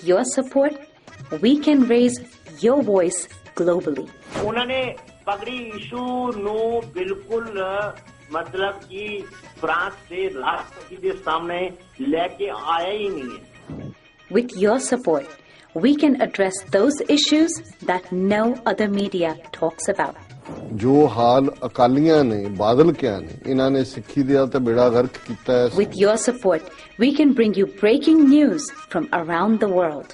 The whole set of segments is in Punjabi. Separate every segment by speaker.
Speaker 1: your support, we can raise your voice globally.
Speaker 2: उन्होंने पगड़ी इशू नो बिल्कुल मतलब कि फ्रांस से राष्ट्रपति के सामने लेके आया ही नहीं है.
Speaker 1: With your support, we can address those issues that no other media talks about.
Speaker 3: जो हाल अकालियां ने बादल क्या ने इन्हां ने सिੱਖੀ ਦਾ ਤੇ ਬੇੜਾ ਗਰਕ ਕੀਤਾ ਹੈ.
Speaker 1: With your support, we can bring you breaking news from around the world.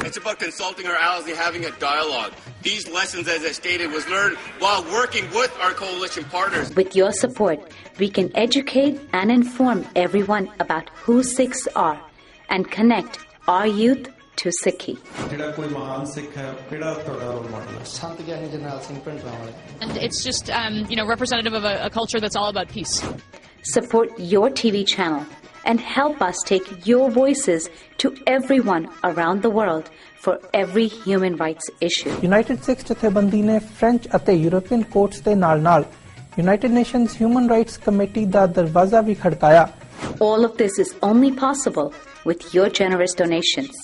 Speaker 4: It's about consulting our allies and having a dialogue. These lessons, as I stated, was learned while working with our coalition partners.
Speaker 1: With your support, we can educate and inform everyone about who Sikhs are and connect our youth to Sikhi.
Speaker 5: And it's just, representative of a culture that's all about peace.
Speaker 1: Support your TV channel and help us take your voices to everyone around the world for every human rights issue.
Speaker 6: United Sikhs ਜਥੇਬੰਦੀ ਨੇ ਫ੍ਰੈਂਚ ਅਤੇ ਯੂਰੋਪੀਅਨ ਕੋਰਟਸ ਦੇ ਨਾਲ-ਨਾਲ United Nations Human Rights Committee ਦਾ ਦਰਵਾਜ਼ਾ ਵੀ ਖੜਕਾਇਆ.
Speaker 1: All of this is only possible with your generous donations.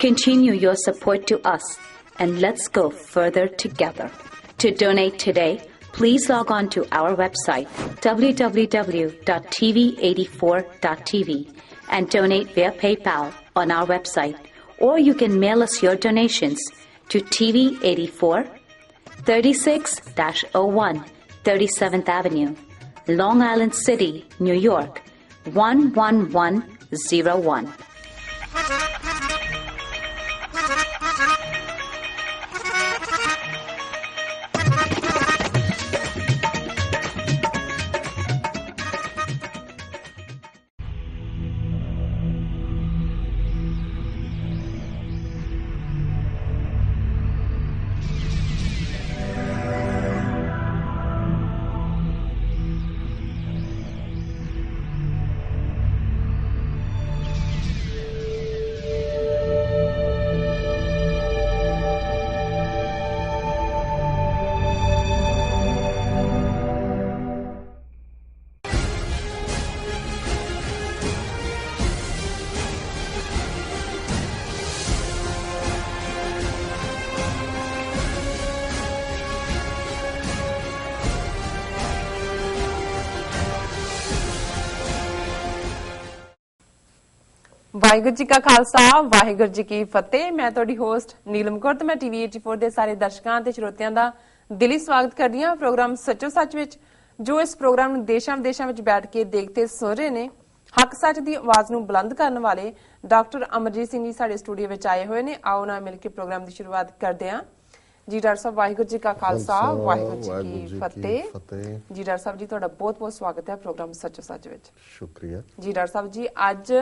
Speaker 1: Continue your support to us and let's go further together. To donate today, please log on to our website www.tv84.tv and donate via PayPal on our website, or you can mail us your donations to TV84 36-01 37th Avenue, Long Island City, New York 11101.
Speaker 7: Waheguru ji ਕਾ ਖਾਲਸਾ ਵਾਹਿਗੁਰੂ ਜੀ ਕੀ ਫਤਿਹ। ਮੈਂ ਤੁਹਾਡੀ ਹੋਸਟ ਨੀਲਮ ਕੌਰ ਤੇ ਮੈਂ ਟੀਵੀ 84 ਦੇ ਸਾਰੇ ਦਰਸ਼ਕਾਂ ਤੇ ਸਰੋਤਿਆਂ ਦਾ ਦਿਲੀ ਸਵਾਗਤ ਕਰਦੀ ਹਾਂ ਪ੍ਰੋਗਰਾਮ ਸੱਚੋ ਸੱਚ ਵਿੱਚ, ਜੋ ਇਸ ਪ੍ਰੋਗਰਾਮ ਨੂੰ ਦੇਸ਼ਾਂ ਵਿਦੇਸ਼ਾਂ ਵਿੱਚ ਬੈਠ ਕੇ ਦੇਖਦੇ ਸੁਣ ਰਹੇ ਨੇ। ਹੱਕ ਸੱਚ ਦੀ ਆਵਾਜ਼ ਨੂੰ ਬੁਲੰਦ ਕਰਨ ਵਾਲੇ ਡਾਕਟਰ ਅਮਰਜੀਤ ਸਿੰਘ ਜੀ ਸਾਡੇ ਸਟੂਡੀਓ ਵਿੱਚ ਆਏ ਹੋਏ ਨੇ। ਆਓ ਨਾਲ ਮਿਲ ਕੇ ਪ੍ਰੋਗਰਾਮ ਦੀ ਸ਼ੁਰੂਆਤ ਕਰਦੇ ਹਾਂ। ਜੀ ਡਾਕਟਰ ਸਾਹਿਬ, ਵਾਹਿਗੁਰੂ ਜੀ ਕਾ ਖਾਲਸਾ ਵਾਹਿਗੁਰੂ ਜੀ ਕੀ ਫਤਿਹ। ਜੀ ਡਾਕਟਰ ਸਾਹਿਬ ਜੀ, ਤੁਹਾਡਾ ਬਹੁਤ ਬਹੁਤ ਸਵਾਗਤ ਹੈ ਪ੍ਰੋਗਰਾਮ ਸੱਚੋ ਸੱਚ ਵਿੱਚ।
Speaker 3: ਸ਼ੁਕਰੀਆ
Speaker 7: ਜੀ ਡਾਕਟਰ ਸਾਹਿਬ ਜੀ, ਅੱਜ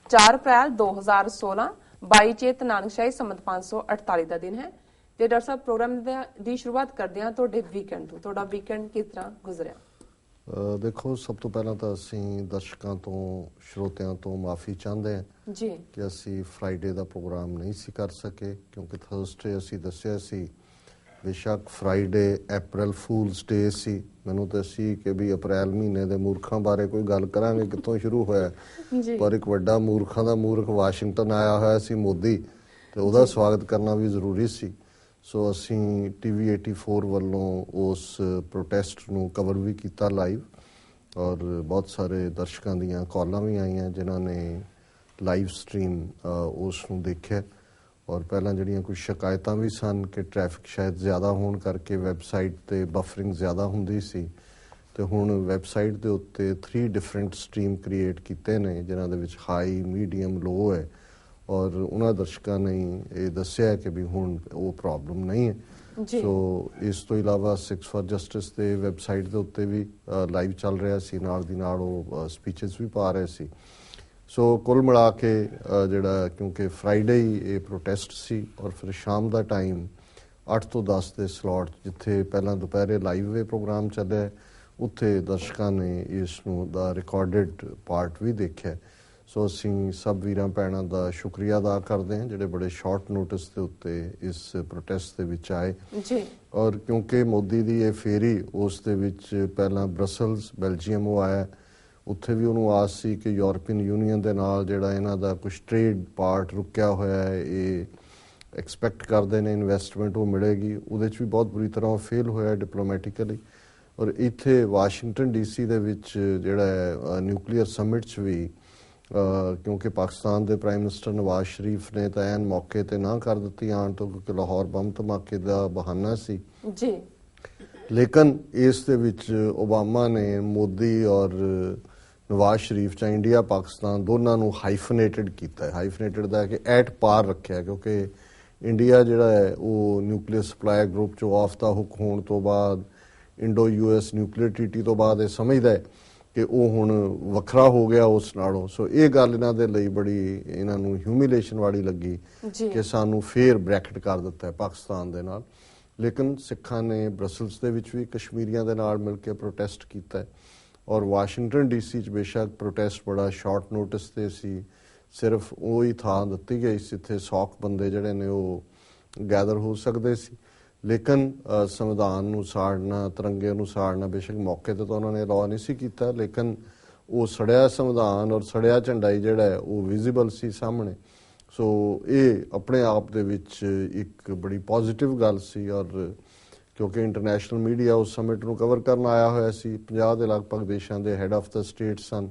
Speaker 7: 4 ਅਪ੍ਰੈਲ 2016 22 ਚੇਤ ਨਾਨਕਸ਼ਾਹੀ ਸੰਮਤ 548 ਦਾ ਦਿਨ ਹੈ। ਤੇ ਡਾਕਟਰ ਸਾਹਿਬ, ਪ੍ਰੋਗਰਾਮ ਦੀ ਸ਼ੁਰੂਆਤ ਕਰਦੇ ਹਾਂ ਤੁਹਾਡੇ ਵੀਕਐਂਡ ਤੋਂ। ਤੁਹਾਡਾ ਵੀਕਐਂਡ ਕਿਸ ਤਰ੍ਹਾਂ ਗੁਜ਼ਰਿਆ?
Speaker 3: ਦੇਖੋ, ਸਭ ਤੋਂ ਪਹਿਲਾਂ ਤਾਂ ਅਸੀਂ ਦਰਸ਼ਕਾਂ ਤੋਂ ਸਰੋਤਿਆਂ ਤੋਂ ਮਾਫੀ ਚਾਹੁੰਦੇ ਹਾਂ
Speaker 7: ਜੀ
Speaker 3: ਕਿ ਅਸੀਂ ਫਰਾਈਡੇ ਦਾ ਪ੍ਰੋਗਰਾਮ ਨਹੀਂ ਸੀ ਕਰ ਸਕੇ, ਕਿਉਂਕਿ ਥਰਸਡੇ ਅਸੀਂ ਦੱਸਿਆ ਸੀ ਬੇਸ਼ੱਕ ਫਰਾਈਡੇ ਅਪ੍ਰੈਲ ਫੂਲਸ ਡੇ ਸੀ। ਮੈਨੂੰ ਤਾਂ ਸੀ ਕਿ ਵੀ ਅਪ੍ਰੈਲ ਮਹੀਨੇ ਦੇ ਮੂਰਖਾਂ ਬਾਰੇ ਕੋਈ ਗੱਲ ਕਰਾਂਗੇ, ਕਿੱਥੋਂ ਸ਼ੁਰੂ ਹੋਇਆ। ਪਰ ਇੱਕ ਵੱਡਾ ਮੂਰਖਾਂ ਦਾ ਮੂਰਖ ਵਾਸ਼ਿੰਗਟਨ ਆਇਆ ਹੋਇਆ ਸੀ, ਮੋਦੀ, ਤੇ ਉਹਦਾ ਸਵਾਗਤ ਕਰਨਾ ਵੀ ਜ਼ਰੂਰੀ ਸੀ। ਸੋ ਅਸੀਂ TV 84 ਵੱਲੋਂ ਉਸ ਪ੍ਰੋਟੈਸਟ ਨੂੰ ਕਵਰ ਵੀ ਕੀਤਾ ਲਾਈਵ, ਔਰ ਬਹੁਤ ਸਾਰੇ ਦਰਸ਼ਕਾਂ ਦੀਆਂ ਕਾਲਾਂ ਵੀ ਆਈਆਂ ਜਿਨ੍ਹਾਂ ਨੇ ਲਾਈਵ ਸਟਰੀਮ ਉਸ ਨੂੰ ਦੇਖਿਆ। ਔਰ ਪਹਿਲਾਂ ਜਿਹੜੀਆਂ ਕੁਝ ਸ਼ਿਕਾਇਤਾਂ ਵੀ ਸਨ ਕਿ ਟ੍ਰੈਫਿਕ ਸ਼ਾਇਦ ਜ਼ਿਆਦਾ ਹੋਣ ਕਰਕੇ ਵੈਬਸਾਈਟ 'ਤੇ ਬਫਰਿੰਗ ਜ਼ਿਆਦਾ ਹੁੰਦੀ ਸੀ, ਅਤੇ ਹੁਣ ਵੈਬਸਾਈਟ ਦੇ ਉੱਤੇ 3 ਡਿਫਰੈਂਟ ਸਟਰੀਮ ਕ੍ਰੀਏਟ ਕੀਤੇ ਨੇ ਜਿਨ੍ਹਾਂ ਦੇ ਵਿੱਚ ਹਾਈ, ਮੀਡੀਅਮ, ਲੋ ਹੈ। ਔਰ ਉਹਨਾਂ ਦਰਸ਼ਕਾਂ ਨੇ ਇਹ ਦੱਸਿਆ ਕਿ ਵੀ ਹੁਣ ਉਹ ਪ੍ਰੋਬਲਮ ਨਹੀਂ ਹੈ। ਸੋ ਇਸ ਤੋਂ ਇਲਾਵਾ ਸਿੱਖਸ ਫਾਰ ਜਸਟਿਸ ਦੇ ਵੈਬਸਾਈਟ ਦੇ ਉੱਤੇ ਵੀ ਲਾਈਵ ਚੱਲ ਰਿਹਾ ਸੀ, ਨਾਲ ਦੀ ਨਾਲ ਉਹ ਸਪੀਚਸ ਵੀ ਪਾ ਰਹੇ ਸੀ। ਸੋ ਕੁੱਲ ਮਿਲਾ ਕੇ ਜਿਹੜਾ, ਕਿਉਂਕਿ ਫਰਾਈਡੇ ਹੀ ਇਹ ਪ੍ਰੋਟੈਸਟ ਸੀ, ਔਰ ਫਿਰ ਸ਼ਾਮ ਦਾ ਟਾਈਮ 8 ਤੋਂ 10 ਦੇ ਸਲੋਟ, ਜਿੱਥੇ ਪਹਿਲਾਂ ਦੁਪਹਿਰੇ ਲਾਈਵ ਵੇ ਪ੍ਰੋਗਰਾਮ ਚੱਲਿਆ, ਉੱਥੇ ਦਰਸ਼ਕਾਂ ਨੇ ਇਸ ਨੂੰ ਦਾ ਰਿਕਾਰਡਡ ਪਾਰਟ ਵੀ ਦੇਖਿਆ। ਸੋ ਅਸੀਂ ਸਭ ਵੀਰਾਂ ਭੈਣਾਂ ਦਾ ਸ਼ੁਕਰੀਆ ਅਦਾ ਕਰਦੇ ਹਾਂ ਜਿਹੜੇ ਬੜੇ ਸ਼ਾਰਟ ਨੋਟਿਸ ਦੇ ਉੱਤੇ ਇਸ ਪ੍ਰੋਟੈਸਟ ਦੇ ਵਿੱਚ ਆਏ। ਔਰ ਕਿਉਂਕਿ ਮੋਦੀ ਦੀ ਇਹ ਫੇਰੀ, ਉਸ ਦੇ ਵਿੱਚ ਪਹਿਲਾਂ ਬਰਸਲਸ, ਬੈਲਜੀਅਮ ਉਹ ਆਇਆ, ਉੱਥੇ ਵੀ ਉਹਨੂੰ ਆਸ ਸੀ ਕਿ ਯੂਰਪੀਅਨ ਯੂਨੀਅਨ ਦੇ ਨਾਲ ਜਿਹੜਾ ਇਹਨਾਂ ਦਾ ਕੁਛ ਟ੍ਰੇਡ ਪਾਰਟ ਰੁਕਿਆ ਹੋਇਆ ਹੈ, ਇਹ ਐਕਸਪੈਕਟ ਕਰਦੇ ਨੇ ਇਨਵੈਸਟਮੈਂਟ ਉਹ ਮਿਲੇਗੀ, ਉਹਦੇ 'ਚ ਵੀ ਬਹੁਤ ਬੁਰੀ ਤਰ੍ਹਾਂ ਉਹ ਫੇਲ ਹੋਇਆ ਡਿਪਲੋਮੈਟਿਕਲੀ। ਔਰ ਇੱਥੇ ਵਾਸ਼ਿੰਗਟਨ DC ਦੇ ਵਿੱਚ ਜਿਹੜਾ ਹੈ ਨਿਊਕਲੀਅਰ ਸਮਿਟ 'ਚ ਵੀ ਕਿਉਂਕਿ ਪਾਕਿਸਤਾਨ ਦੇ ਪ੍ਰਾਈਮ ਮਿਨਿਸਟਰ ਨਵਾਜ਼ ਸ਼ਰੀਫ ਨੇ ਤਾਂ ਐਨ ਮੌਕੇ ਤੇ ਨਾ ਕਰ ਦਿੱਤੀ ਆਉਣ ਤੋਂ, ਕਿਉਂਕਿ ਲਾਹੌਰ ਬੰਬ ਧਮਾਕੇ ਦਾ ਬਹਾਨਾ ਸੀ ਜੀ। ਲੇਕਿਨ ਇਸ ਦੇ ਵਿੱਚ ਓਬਾਮਾ ਨੇ ਮੋਦੀ ਔਰ ਨਵਾਜ਼ ਸ਼ਰੀਫ ਜਾਂ ਇੰਡੀਆ ਪਾਕਿਸਤਾਨ ਦੋਨਾਂ ਨੂੰ ਹਾਈਫਨੇਟਡ ਕੀਤਾ। ਹਾਈਫਨੇਟਡ ਦਾ ਕਿ ਐਟ ਪਾਰ ਰੱਖਿਆ, ਕਿਉਂਕਿ ਇੰਡੀਆ ਜਿਹੜਾ ਹੈ ਉਹ ਨਿਊਕਲੀਅਰ ਸਪਲਾਈ ਗਰੁੱਪ 'ਚੋਂ ਆਫ ਦਾ ਹੁੱਕ ਹੋਣ ਤੋਂ ਬਾਅਦ ਇੰਡੋ US ਨਿਊਕਲੀਅਰ ਟੀਟੀ ਤੋਂ ਬਾਅਦ ਇਹ ਸਮਝਦਾ ਹੈ ਕਿ ਉਹ ਹੁਣ ਵੱਖਰਾ ਹੋ ਗਿਆ ਉਸ ਨਾਲੋਂ। ਸੋ ਇਹ ਗੱਲ ਇਹਨਾਂ ਦੇ ਲਈ ਬੜੀ ਇਹਨਾਂ ਨੂੰ ਹਿਊਮਿਲੇਸ਼ਨ ਵਾਲੀ ਲੱਗੀ ਕਿ ਸਾਨੂੰ ਫੇਰ ਬ੍ਰੈਕਟ ਕਰ ਦਿੱਤਾ ਹੈ ਪਾਕਿਸਤਾਨ ਦੇ ਨਾਲ। ਲੇਕਿਨ ਸਿੱਖਾਂ ਨੇ ਬਰਸਲਸ ਦੇ ਵਿੱਚ ਵੀ ਕਸ਼ਮੀਰੀਆਂ ਦੇ ਨਾਲ ਮਿਲ ਕੇ ਪ੍ਰੋਟੈਸਟ ਕੀਤਾ ਹੈ ਔਰ ਵਾਸ਼ਿੰਗਟਨ DC 'ਚ ਬੇਸ਼ੱਕ ਪ੍ਰੋਟੈਸਟ ਬੜਾ ਸ਼ਾਰਟ ਨੋਟਿਸ ਤੇ ਸੀ, ਸਿਰਫ ਉਹੀ ਥਾਂ ਦਿੱਤੀ ਗਈ ਸੀ ਜਿੱਥੇ 100 ਬੰਦੇ ਜਿਹੜੇ ਨੇ ਉਹ ਗੈਦਰ ਹੋ ਸਕਦੇ ਸੀ। ਲੇਕਿਨ ਸੰਵਿਧਾਨ ਨੂੰ ਸਾੜਨਾ, ਤਿਰੰਗੇ ਨੂੰ ਸਾੜਨਾ, ਬੇਸ਼ੱਕ ਮੌਕੇ ਤੇ ਤਾਂ ਉਹਨਾਂ ਨੇ ਅਲਾਉ ਨਹੀਂ ਸੀ ਕੀਤਾ, ਲੇਕਿਨ ਉਹ ਸੜਿਆ ਸੰਵਿਧਾਨ ਔਰ ਸੜਿਆ ਝੰਡਾ ਹੀ ਜਿਹੜਾ ਹੈ ਉਹ ਵਿਜ਼ੀਬਲ ਸੀ ਸਾਹਮਣੇ। ਸੋ ਇਹ ਆਪਣੇ ਆਪ ਦੇ ਵਿੱਚ ਇੱਕ ਬੜੀ ਪੋਜ਼ਿਟਿਵ ਗੱਲ ਸੀ। ਔਰ ਕਿਉਂਕਿ ਇੰਟਰਨੈਸ਼ਨਲ ਮੀਡੀਆ ਉਸ ਸਮਿਟ ਨੂੰ ਕਵਰ ਕਰਨ ਆਇਆ ਹੋਇਆ ਸੀ, 50 ਦੇ ਲਗਭਗ ਦੇਸ਼ਾਂ ਦੇ ਹੈਡ ਆਫ ਦਾ ਸਟੇਟ ਸਨ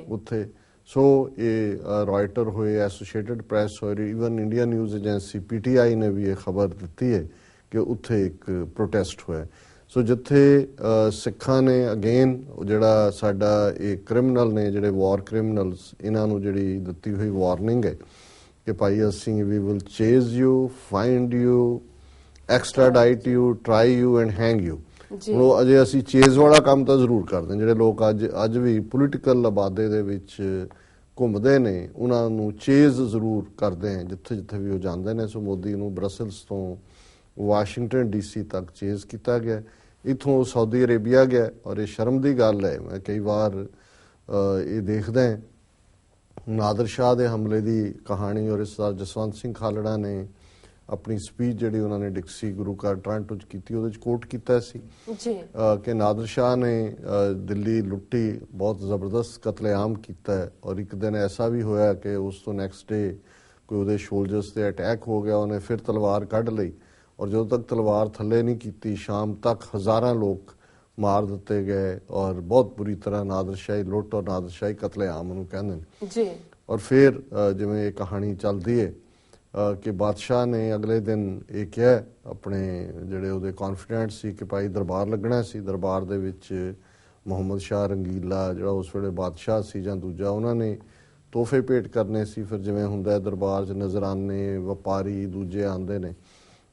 Speaker 3: ਉੱਥੇ। ਸੋ ਇਹ ਰॉयटर ਹੋਏ, ਐਸੋਸੀਏਟਡ ਪ੍ਰੈਸ ਹੋਏ, even India news agency PTI ਨੇ ਵੀ ਇਹ ਖਬਰ ਦਿੱਤੀ ਹੈ ਕਿ ਉੱਥੇ ਇੱਕ ਪ੍ਰੋਟੈਸਟ ਹੋਇਆ। ਸੋ ਜਿੱਥੇ ਸਿੱਖਾਂ ਨੇ ਅਗੇਨ ਜਿਹੜਾ ਸਾਡਾ ਇਹ ਕ੍ਰਿਮੀਨਲ ਨੇ ਜਿਹੜੇ ਵਾਰ ਕ੍ਰਿਮੀਨਲਸ, ਇਹਨਾਂ ਨੂੰ ਜਿਹੜੀ ਦਿੱਤੀ ਹੋਈ ਵਾਰਨਿੰਗ ਹੈ ਕਿ ਭਾਈ ਅਸੀਂ ਵੀ will chase you, find you, extradite you, try you and hang you. ਹੁਣ ਅਜੇ ਅਸੀਂ ਚੇਜ਼ ਵਾਲਾ ਕੰਮ ਤਾਂ ਜ਼ਰੂਰ ਕਰਦੇ ਹਾਂ। ਜਿਹੜੇ ਲੋਕ ਅੱਜ ਵੀ ਪੋਲੀਟੀਕਲ ਆਬਾਦੇ ਦੇ ਵਿੱਚ ਘੁੰਮਦੇ ਨੇ ਉਹਨਾਂ ਨੂੰ ਚੇਜ਼ ਜ਼ਰੂਰ ਕਰਦੇ ਆ ਜਿੱਥੇ ਜਿੱਥੇ ਵੀ ਉਹ ਜਾਂਦੇ ਨੇ। ਸੋ ਮੋਦੀ ਨੂੰ ਬਰਸਲਸ ਤੋਂ ਵਾਸ਼ਿੰਗਟਨ DC ਤੱਕ ਚੇਜ਼ ਕੀਤਾ ਗਿਆ, ਇੱਥੋਂ ਸਾਊਦੀ ਅਰੇਬੀਆ ਗਿਆ। ਔਰ ਇਹ ਸ਼ਰਮ ਦੀ ਗੱਲ ਹੈ, ਮੈਂ ਕਈ ਵਾਰ ਇਹ ਦੇਖਦਾ ਨਾਦਰ ਸ਼ਾਹ ਦੇ ਹਮਲੇ ਦੀ ਕਹਾਣੀ ਔਰ ਇਸ ਵਾਰ ਜਸਵੰਤ ਸਿੰਘ ਖਾਲੜਾ ਨੇ ਆਪਣੀ ਸਪੀਚ ਜਿਹੜੀ ਉਹਨਾਂ ਨੇ ਡਿਕਸੀ ਗੁਰੂ ਘਰ ਟੋਰਾਂਟੋ 'ਚ ਕੀਤੀ ਉਹਦੇ 'ਚ ਕੋਟ ਕੀਤਾ ਸੀ ਕਿ ਨਾਦਰ ਸ਼ਾਹ ਨੇ ਦਿੱਲੀ ਲੁੱਟੀ, ਬਹੁਤ ਜ਼ਬਰਦਸਤ ਕਤਲੇਆਮ ਕੀਤਾ ਹੈ। ਔਰ ਇੱਕ ਦਿਨ ਐਸਾ ਵੀ ਹੋਇਆ ਕਿ ਉਸ ਤੋਂ ਨੈਕਸਟ ਡੇ ਕੋਈ ਉਹਦੇ ਸ਼ੋਲਜਰਸ ਤੇ ਅਟੈਕ ਹੋ ਗਿਆ, ਉਹਨੇ ਫਿਰ ਤਲਵਾਰ ਕੱਢ ਲਈ ਔਰ ਜਦੋਂ ਤੱਕ ਤਲਵਾਰ ਥੱਲੇ ਨਹੀਂ ਕੀਤੀ ਸ਼ਾਮ ਤੱਕ ਹਜ਼ਾਰਾਂ ਲੋਕ ਮਾਰ ਦਿੱਤੇ ਗਏ ਔਰ ਬਹੁਤ ਬੁਰੀ ਤਰ੍ਹਾਂ ਨਾਦਰਸ਼ਾਹੀ ਲੁੱਟ ਔਰ ਨਾਦਰਸ਼ਾਹੀ ਕਤਲੇਆਮ ਨੂੰ ਕਹਿੰਦੇ ਨੇ ਜੀ। ਔਰ ਫਿਰ ਜਿਵੇਂ ਇਹ ਕਹਾਣੀ ਚੱਲਦੀ ਹੈ ਕਿ ਬਾਦਸ਼ਾਹ ਨੇ ਅਗਲੇ ਦਿਨ ਇਹ ਕਿਹਾ ਆਪਣੇ ਜਿਹੜੇ ਉਹਦੇ ਕੌਨਫੀਡੈਂਟ ਸੀ ਕਿ ਭਾਈ ਦਰਬਾਰ ਲੱਗਣਾ ਸੀ। ਦਰਬਾਰ ਦੇ ਵਿੱਚ ਮੁਹੰਮਦ ਸ਼ਾਹ ਰੰਗੀਲਾ ਜਿਹੜਾ ਉਸ ਵੇਲੇ ਬਾਦਸ਼ਾਹ ਸੀ ਜਾਂ ਦੂਜਾ, ਉਹਨਾਂ ਨੇ ਤੋਹਫੇ ਭੇਟ ਕਰਨੇ ਸੀ। ਫਿਰ ਜਿਵੇਂ ਹੁੰਦਾ ਦਰਬਾਰ 'ਚ ਨਜ਼ਰਾਨੇ, ਵਪਾਰੀ ਦੂਜੇ ਆਉਂਦੇ ਨੇ,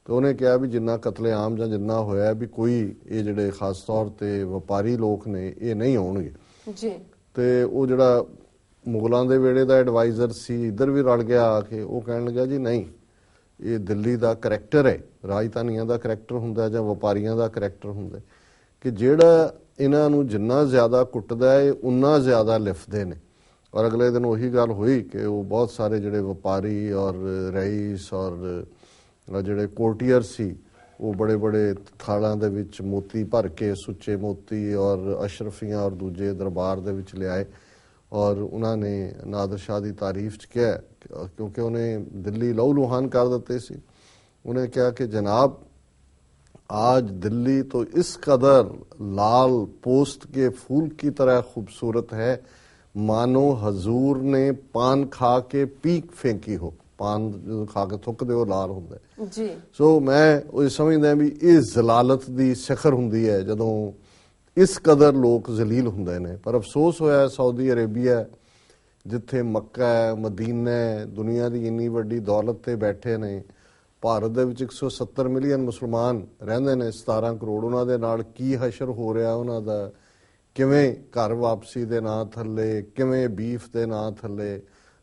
Speaker 3: ਤੇ ਉਹਨੇ ਕਿਹਾ ਵੀ ਜਿੰਨਾ ਕਤਲੇਆਮ ਜਾਂ ਜਿੰਨਾ ਹੋਇਆ ਵੀ ਕੋਈ ਇਹ ਜਿਹੜੇ ਖਾਸ ਤੌਰ ਤੇ ਵਪਾਰੀ ਲੋਕ ਨੇ ਇਹ ਨਹੀਂ ਆਉਣਗੇ ਜੀ। ਤੇ ਉਹ ਜਿਹੜਾ ਮੁਗਲਾਂ ਦੇ ਵੇਲੇ ਦਾ ਐਡਵਾਈਜ਼ਰ ਸੀ ਇੱਧਰ ਵੀ ਰਲ ਗਿਆ ਆ ਕੇ, ਉਹ ਕਹਿਣ ਲੱਗਾ ਜੀ ਨਹੀਂ, ਇਹ ਦਿੱਲੀ ਦਾ ਕਰੈਕਟਰ ਹੈ, ਰਾਜਧਾਨੀਆਂ ਦਾ ਕਰੈਕਟਰ ਹੁੰਦਾ ਜਾਂ ਵਪਾਰੀਆਂ ਦਾ ਕਰੈਕਟਰ ਹੁੰਦਾ ਕਿ ਜਿਹੜਾ ਇਹਨਾਂ ਨੂੰ ਜਿੰਨਾ ਜ਼ਿਆਦਾ ਕੁੱਟਦਾ ਹੈ ਉਨਾ ਜ਼ਿਆਦਾ ਲਿਫਦੇ ਨੇ। ਔਰ ਅਗਲੇ ਦਿਨ ਉਹੀ ਗੱਲ ਹੋਈ ਕਿ ਉਹ ਬਹੁਤ ਸਾਰੇ ਜਿਹੜੇ ਵਪਾਰੀ ਔਰ ਰਈਸ ਔਰ ਜਿਹੜੇ ਕੋਰਟੀਅਰ ਸੀ ਉਹ ਬੜੇ ਬੜੇ ਥਾਲਾਂ ਦੇ ਵਿੱਚ ਮੋਤੀ ਭਰ ਕੇ, ਸੁੱਚੇ ਮੋਤੀ ਔਰ ਅਸ਼ਰਫੀਆਂ ਔਰ ਦੂਜੇ ਦਰਬਾਰ ਦੇ ਵਿੱਚ ਲਿਆਏ ਔਰ ਉਹਨਾਂ ਨੇ ਨਾਦਰ ਸ਼ਾਹ ਦੀ ਤਾਰੀਫ 'ਚ ਕਿਹਾ, ਕਿਉਂਕਿ ਉਹਨੇ ਦਿੱਲੀ ਲਹੂ ਲੁਹਾਨ ਕਰ ਦਿੱਤੇ ਸੀ। ਉਹਨੇ ਕਿਹਾ ਕਿ ਜਨਾਬ आज दिल्ली तो इस कदर लाल पोस्त के फूल की तरह खूबसूरत है मानो हजूर ने पान खा के पीक फेंकी हो। पान जो खा के थुकदे हो लाल हुंदा जी। सो मैं ਉਹ ਸਮਝਦਾ ਵੀ ਇਹ ਜ਼ਲਾਲਤ ਦੀ ਸਿਖਰ ਹੁੰਦੀ ਹੈ ਜਦੋਂ ਇਸ ਕਦਰ ਲੋਕ ਜ਼ਲੀਲ ਹੁੰਦੇ ਨੇ। ਪਰ ਅਫਸੋਸ ਹੋਇਆ ਸਾਊਦੀ ਅਰੇਬੀਆ ਜਿੱਥੇ ਮੱਕਾ ਹੈ, ਮਦੀਨਾ ਹੈ, ਦੁਨੀਆ ਦੀ ਇੰਨੀ ਵੱਡੀ ਦੌਲਤ ਤੇ ਬੈਠੇ ਨੇ। ਭਾਰਤ ਦੇ ਵਿੱਚ 170 ਮਿਲੀਅਨ ਮੁਸਲਮਾਨ ਰਹਿੰਦੇ ਨੇ, 17 ਕਰੋੜ। ਉਹਨਾਂ ਦੇ ਨਾਲ ਕੀ ਹਸ਼ਰ ਹੋ ਰਿਹਾ ਉਹਨਾਂ ਦਾ, ਕਿਵੇਂ ਘਰ ਵਾਪਸੀ ਦੇ ਨਾਂ ਥੱਲੇ, ਕਿਵੇਂ ਬੀਫ ਦੇ ਨਾਂ ਥੱਲੇ।